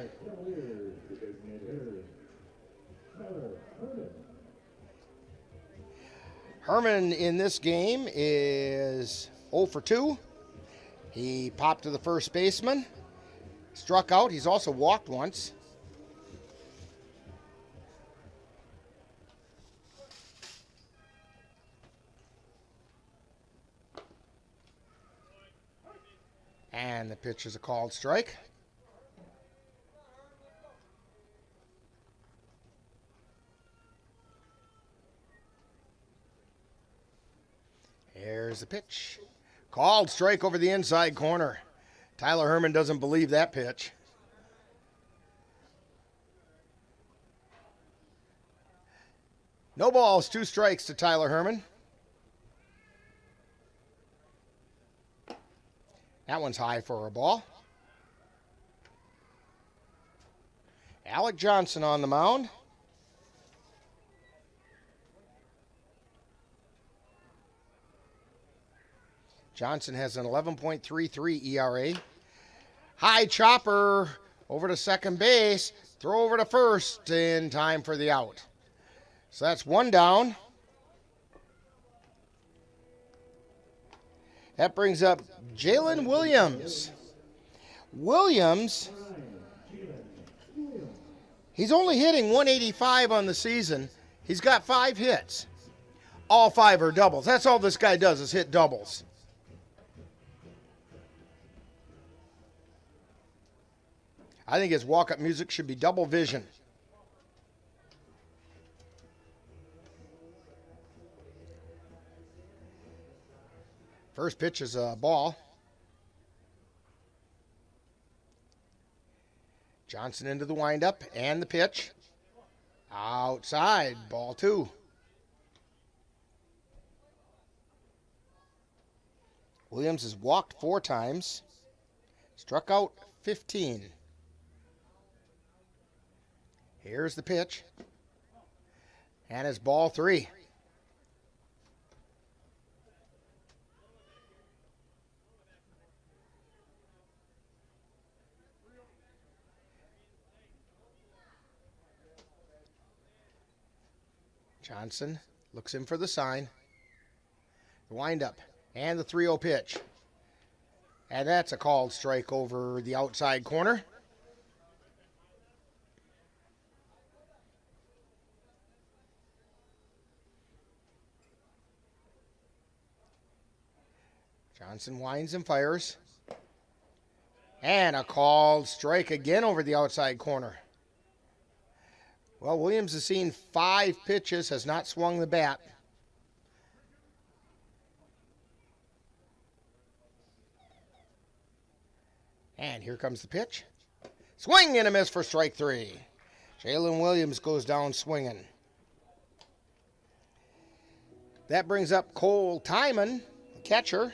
Herman in this game is 0 for 2. He popped to the first baseman, struck out. He's also walked once. And the pitch is a called strike. Here's the pitch. Called strike over the inside corner. Tyler Herman doesn't believe that pitch. No balls, 2 strikes to Tyler Herman. That one's high for a ball. Alec Johnson on the mound. Johnson has an 11.33 ERA. High chopper over to second base. Throw over to first in time for the out. So that's 1 down. That brings up Jalen Williams. Williams, he's only hitting 185 on the season. He's got 5 hits. All 5 are doubles. That's all this guy does is hit doubles. I think his walk-up music should be Double Vision. First pitch is a ball. Johnson into the windup and the pitch. Outside, ball 2. Williams has walked 4 times, struck out 15. Here's the pitch. And it's ball 3. Johnson looks in for the sign. The windup and the 3-0 pitch. And that's a called strike over the outside corner. Johnson winds and fires. And a called strike again over the outside corner. Well, Williams has seen 5 pitches, has not swung the bat. And here comes the pitch. Swing and a miss for strike 3. Jalen Williams goes down swinging. That brings up Cole Timon, the catcher.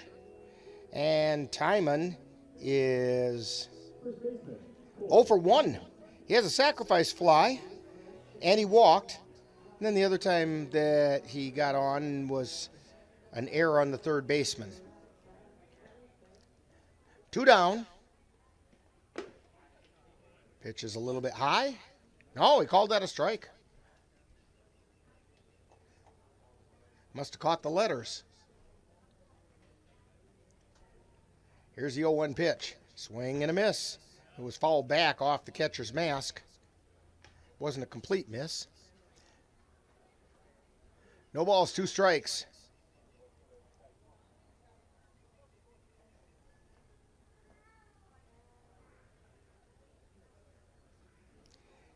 And Timon is 0 for 1. He has a sacrifice fly, and he walked. And then the other time that he got on was an error on the third baseman. 2 down. Pitch is a little bit high. No, he called that a strike. Must have caught the letters. Here's the 0-1 pitch. Swing and a miss. It was fouled back off the catcher's mask. Wasn't a complete miss. No balls, 2 strikes.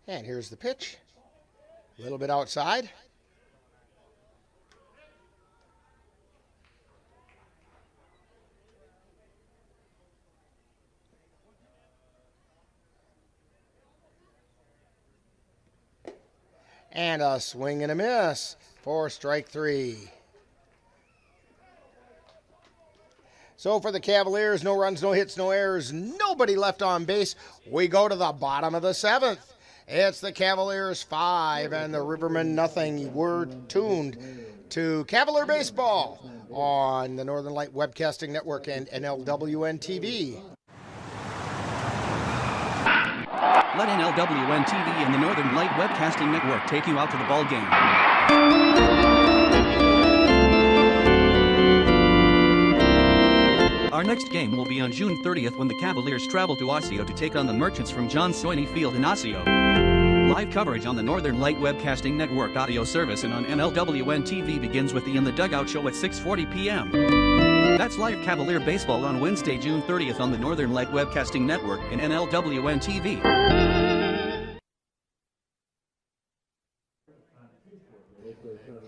And here's the pitch. A little bit outside. And a swing and a miss for strike 3. So for the Cavaliers, no runs, no hits, no errors, nobody left on base. We go to the bottom of the 7th. It's the Cavaliers 5 and the Rivermen nothing. We're tuned to Cavalier Baseball on the Northern Light Webcasting Network and NLWN-TV. Let NLWN-TV and the Northern Light Webcasting Network take you out to the ball game. Our next game will be on June 30th when the Cavaliers travel to Osseo to take on the Merchants from John Soini Field in Osseo. Live coverage on the Northern Light Webcasting Network audio service and on NLWN-TV begins with the In the Dugout show at 6:40 p.m. That's live Cavalier baseball on Wednesday, June 30th on the Northern Light Webcasting Network and NLWN-TV.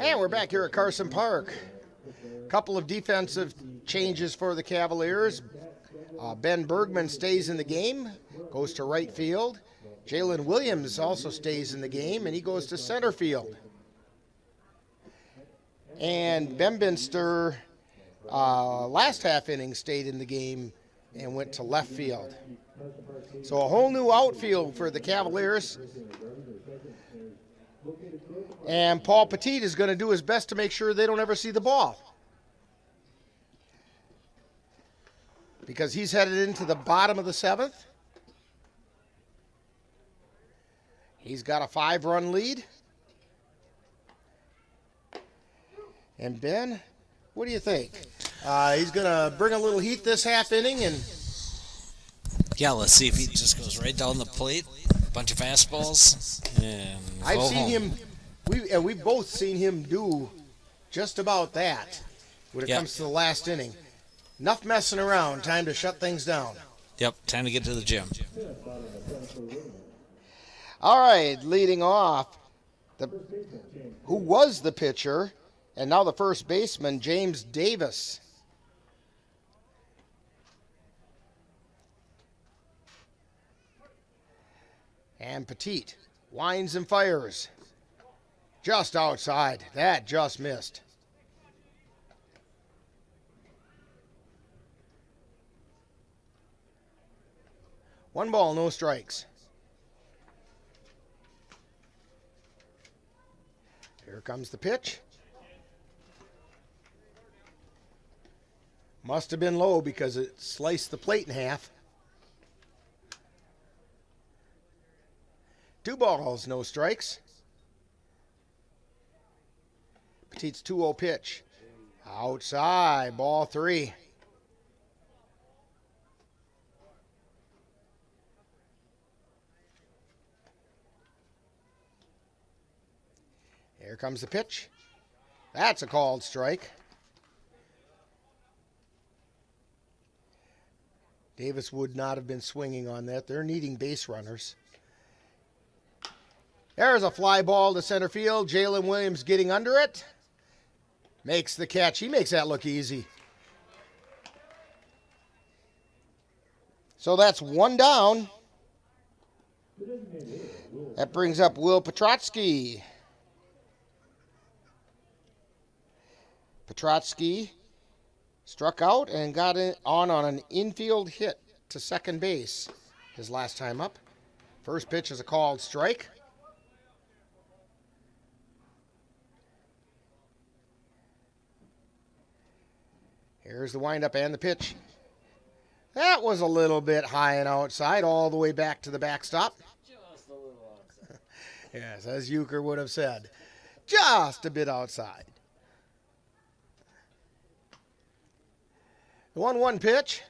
And we're back here at Carson Park. Couple of defensive changes for the Cavaliers. Ben Bergman stays in the game, goes to right field. Jalen Williams also stays in the game, and he goes to center field. And Bembinster, last half inning, stayed in the game and went to left field. So a whole new outfield for the Cavaliers. And Paul Petit is going to do his best to make sure they don't ever see the ball, because he's headed into the bottom of the 7th. He's got a 5-run lead. And Ben, what do you think? He's going to bring a little heat this half inning, and yeah, let's see if he just goes right down the plate, a bunch of fastballs, and I've go seen home. we've both seen him do just about that when it comes to the last inning. Enough messing around, time to shut things down. Yep, time to get to the gym. All right, leading off, who was the pitcher, and now the first baseman, James Davis. And Petit winds and fires. Just outside. That just missed. One ball, no strikes. Here comes the pitch. Must have been low because it sliced the plate in half. 2 balls, no strikes. Petit's 2-0 pitch. Outside, ball 3. Here comes the pitch. That's a called strike. Davis would not have been swinging on that. They're needing base runners. There's a fly ball to center field. Jalen Williams getting under it. Makes the catch. He makes that look easy. So that's 1 down. That brings up Will Petrotsky. Petrotsky struck out and got on an infield hit to second base his last time up. First pitch is a called strike. Here's the windup and the pitch. That was a little bit high and outside, all the way back to the backstop. Just a little outside. Yes, as Euchre would have said. Just a bit outside. The 1-1 pitch.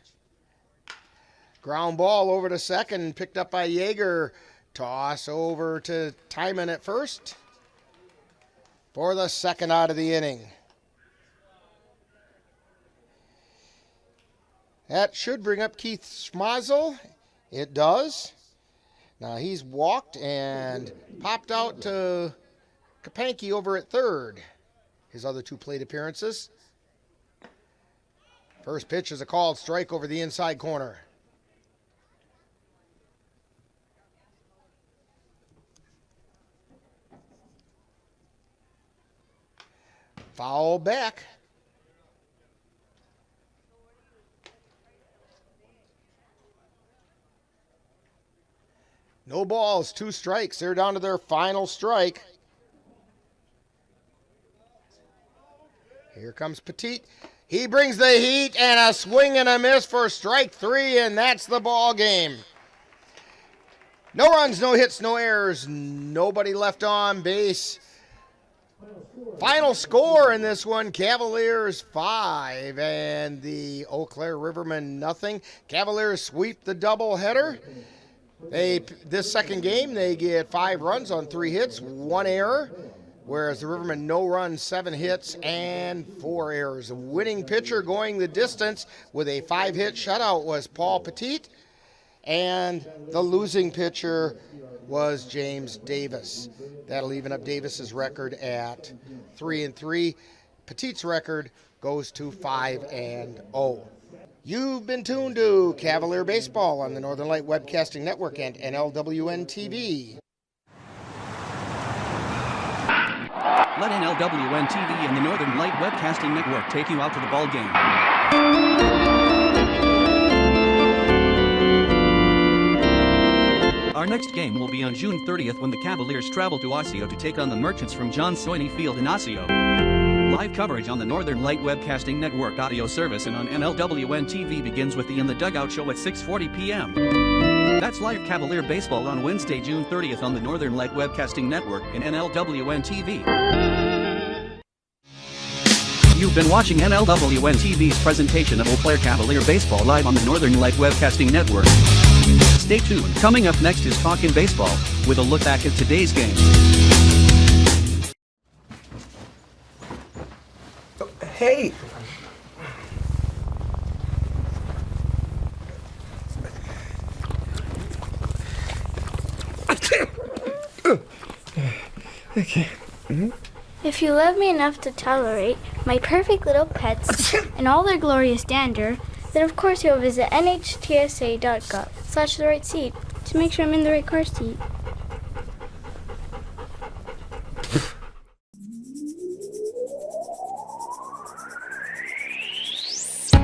Ground ball over to second, picked up by Yeager. Toss over to Timon at first for the second out of the inning. That should bring up Keith Schmazel. It does. Now he's walked and popped out to Kapanke over at third. His other 2 plate appearances. First pitch is a called strike over the inside corner. Foul back. No balls, 2 strikes. They're down to their final strike. Here comes Petit. He brings the heat and a swing and a miss for strike 3, and that's the ball game. No runs, no hits, no errors. Nobody left on base. Final score in this one, Cavaliers 5 and the Eau Claire Rivermen nothing. Cavaliers sweep the doubleheader. This second game, they get 5 runs on 3 hits, 1 error. whereas the Rivermen no runs, 7 hits, and 4 errors. The winning pitcher going the distance with a 5-hit shutout was Paul Petit, and the losing pitcher was James Davis. That'll even up Davis's record at 3-3. Petit's record goes to 5-0. You've been tuned to Cavalier Baseball on the Northern Light Webcasting Network and NLWN-TV. Let NLWN-TV and the Northern Light Webcasting Network take you out to the ball game. Our next game will be on June 30th when the Cavaliers travel to Osseo to take on the Merchants from John Soini Field in Osseo. Live coverage on the Northern Light Webcasting Network audio service and on NLWN-TV begins with the In the Dugout show at 6:40 p.m. That's live Cavalier baseball on Wednesday, June 30th on the Northern Light Webcasting Network and NLWN-TV. You've been watching NLWN-TV's presentation of Eau Claire Cavalier baseball live on the Northern Light Webcasting Network. Stay tuned. Coming up next is Talkin' Baseball with a look back at today's game. Hey! Okay. If you love me enough to tolerate my perfect little pets and all their glorious dander, then of course you'll visit nhtsa.gov/the right seat to make sure I'm in the right car seat.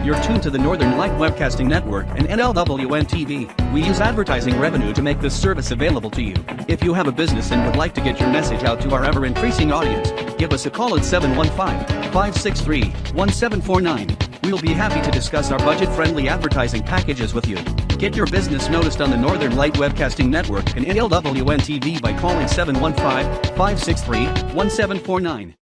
You're tuned to the Northern Light Webcasting Network and NLWN-TV. We use advertising revenue to make this service available to you. If you have a business and would like to get your message out to our ever-increasing audience, give us a call at 715-563-1749. We'll be happy to discuss our budget-friendly advertising packages with you. Get your business noticed on the Northern Light Webcasting Network and NLWN-TV by calling 715-563-1749.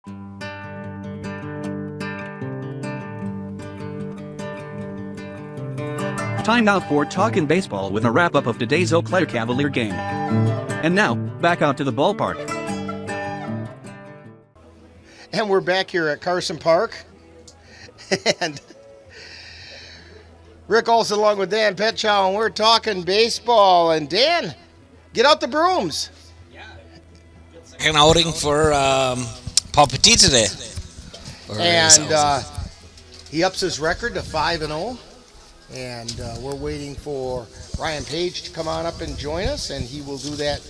Time now for Talkin' Baseball with a wrap-up of today's Eau Claire Cavalier game. And now, back out to the ballpark. And we're back here at Carson Park. And Rick Olson along with Dan Petchow, and we're talking baseball. And Dan, get out the brooms. An outing for Paul Petit today. And he ups his record to 5-0. And we're waiting for Ryan Page to come on up and join us, and he will do that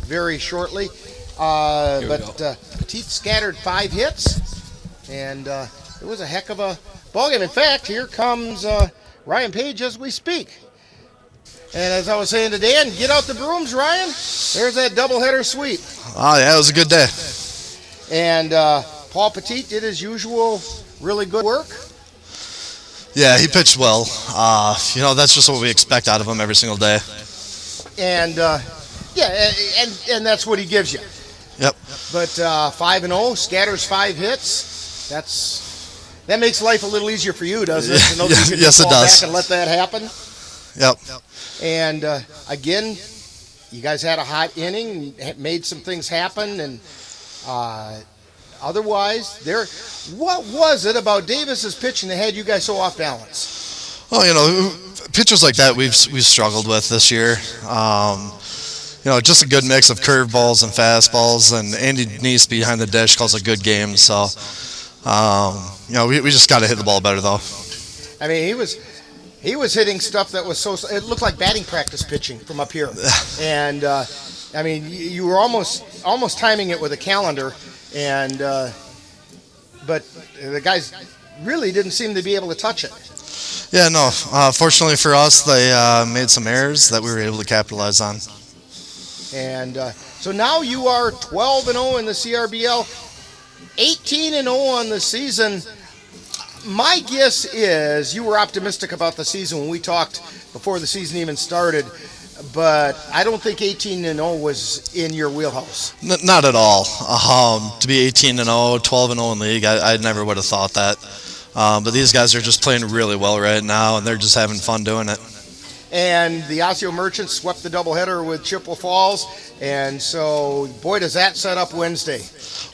very shortly. Petit scattered 5 hits, and it was a heck of a ballgame. In fact, here comes Ryan Page as we speak. And as I was saying to Dan, get out the brooms, Ryan. There's that doubleheader sweep. Oh, yeah, it was a good day. And Paul Petit did his usual really good work. Yeah, he pitched well. That's just what we expect out of him every single day. And, and that's what he gives you. Yep. But 5-0, scatters 5 hits. That makes life a little easier for you, doesn't it? To know that you can just fall back and let that happen. Yep. And, again, you guys had a hot inning, made some things happen, and otherwise, what was it about Davis's pitching that had you guys so off balance? Well, pitchers like that we've struggled with this year. Just a good mix of curveballs and fastballs, and Andy Neese behind the dish calls a good game. So, we just got to hit the ball better, though. I mean, he was hitting stuff that was it looked like batting practice pitching from up here. And you were almost timing it with a calendar. And but the guys really didn't seem to be able to touch it. Yeah, no. Fortunately for us, they made some errors that we were able to capitalize on. And so now you are 12-0 in the CRBL, 18-0 on the season. My guess is you were optimistic about the season when we talked before the season even started. But I don't think 18-0 was in your wheelhouse. Not at all. To be 18-0, 12-0 in league, I never would have thought that. But these guys are just playing really well right now, and they're just having fun doing it. and the Osseo Merchants swept the doubleheader with Chippewa Falls. And so, boy, does that set up Wednesday.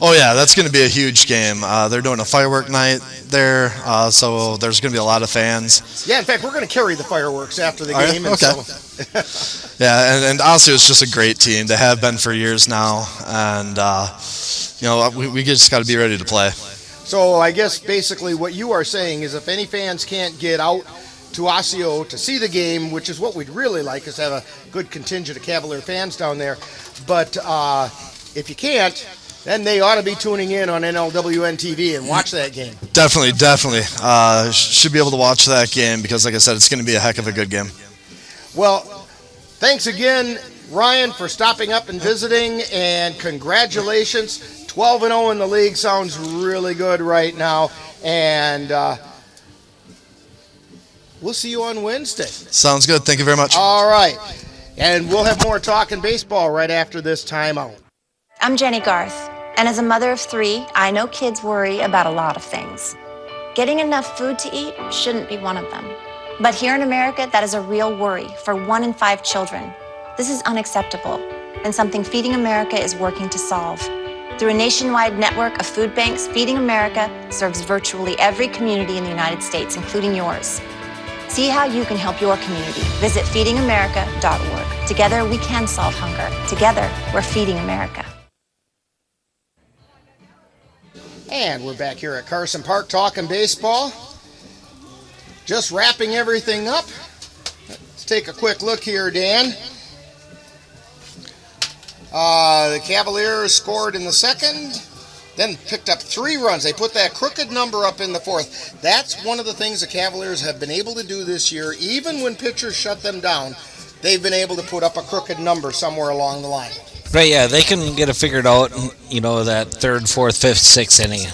Oh, yeah, that's going to be a huge game. They're doing a firework night there, so there's going to be a lot of fans. Yeah, in fact, we're going to carry the fireworks after the game. Okay. So Yeah, and Osseo is just a great team. They have been for years now, and, we just got to be ready to play. So I guess basically what you are saying is if any fans can't get out to Osseo to see the game, which is what we'd really like, is have a good contingent of Cavalier fans down there. But if you can't, then they ought to be tuning in on NLWN-TV and watch that game. Definitely. Should be able to watch that game because, like I said, it's going to be a heck of a good game. Well, thanks again, Ryan, for stopping up and visiting, and congratulations. 12-0 in the league sounds really good right now. And we'll see you on Wednesday. Sounds good. Thank you very much. All right. And we'll have more talking baseball right after this timeout. I'm Jenny Garth, and as a mother of 3, I know kids worry about a lot of things. Getting enough food to eat shouldn't be one of them. But here in America, that is a real worry for 1 in 5 children. This is unacceptable, and something Feeding America is working to solve. Through a nationwide network of food banks, Feeding America serves virtually every community in the United States, including yours. See how you can help your community. Visit feedingamerica.org. Together, we can solve hunger. Together, we're Feeding America. And we're back here at Carson Park talking baseball. Just wrapping everything up. Let's take a quick look here, Dan. The Cavaliers scored in the second, then picked up 3 runs. They put that crooked number up in the fourth. That's one of the things the Cavaliers have been able to do this year. Even when pitchers shut them down, they've been able to put up a crooked number somewhere along the line. Right, yeah, they can get it figured out, that 3rd, 4th, 5th, 6th inning.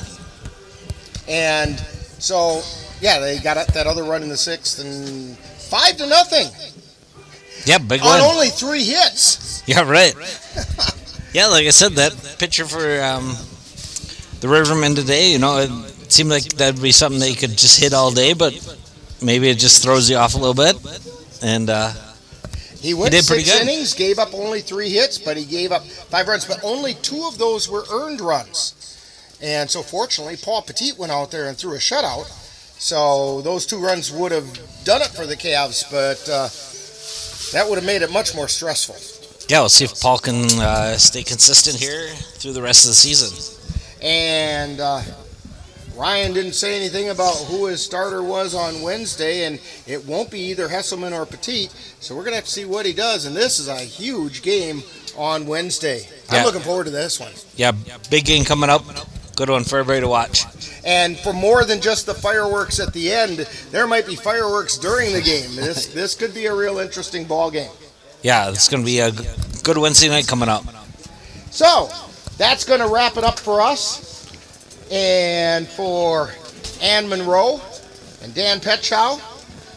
And so, yeah, they got that other run in the 6th, and 5-0. Yeah, big on win. only 3 hits. Yeah, right. Yeah, like I said, that pitcher for the Rivermen today, it seemed like that'd be something they could just hit all day, but maybe it just throws you off a little bit. And he went did pretty 6 good. innings, gave up only 3 hits, but he gave up 5 runs, but only 2 of those were earned runs. And so fortunately, Paul Petit went out there and threw a shutout. So those 2 runs would have done it for the Cavs, but that would have made it much more stressful. Yeah, we'll see if Paul can stay consistent here through the rest of the season. And Ryan didn't say anything about who his starter was on Wednesday, and it won't be either Hesselman or Petit, so we're going to have to see what he does, and this is a huge game on Wednesday. I'm looking forward to this one. Yeah, big game coming up. Good one for everybody to watch. And for more than just the fireworks at the end, there might be fireworks during the game. This could be a real interesting ball game. Yeah, it's going to be a good Wednesday night coming up. So, that's going to wrap it up for us. And for Ann Monroe and Dan Petchow,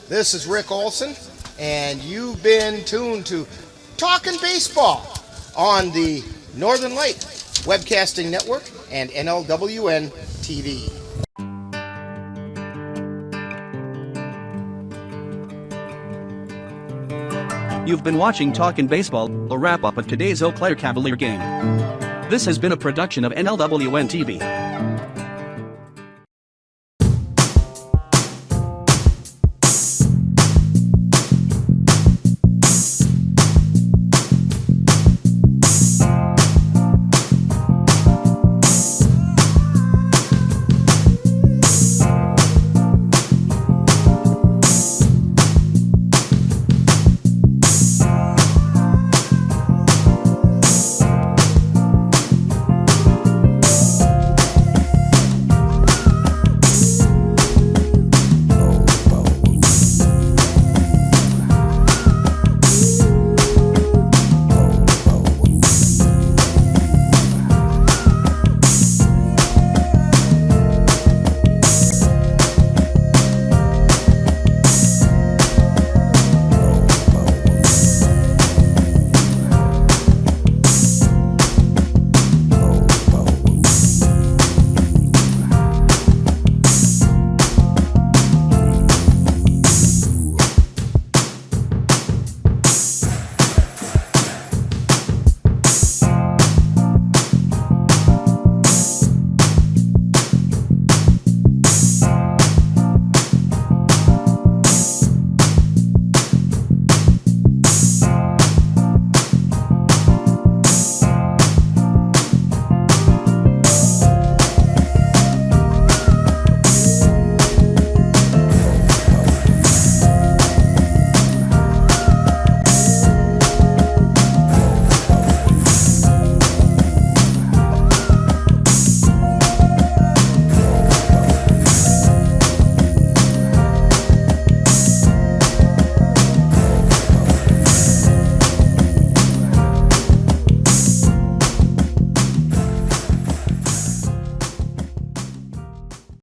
this is Rick Olson, and you've been tuned to Talkin' Baseball on the Northern Light Webcasting Network and NLWN-TV. You've been watching Talkin' Baseball, a wrap-up of today's Eau Claire Cavalier game. This has been a production of NLWN-TV.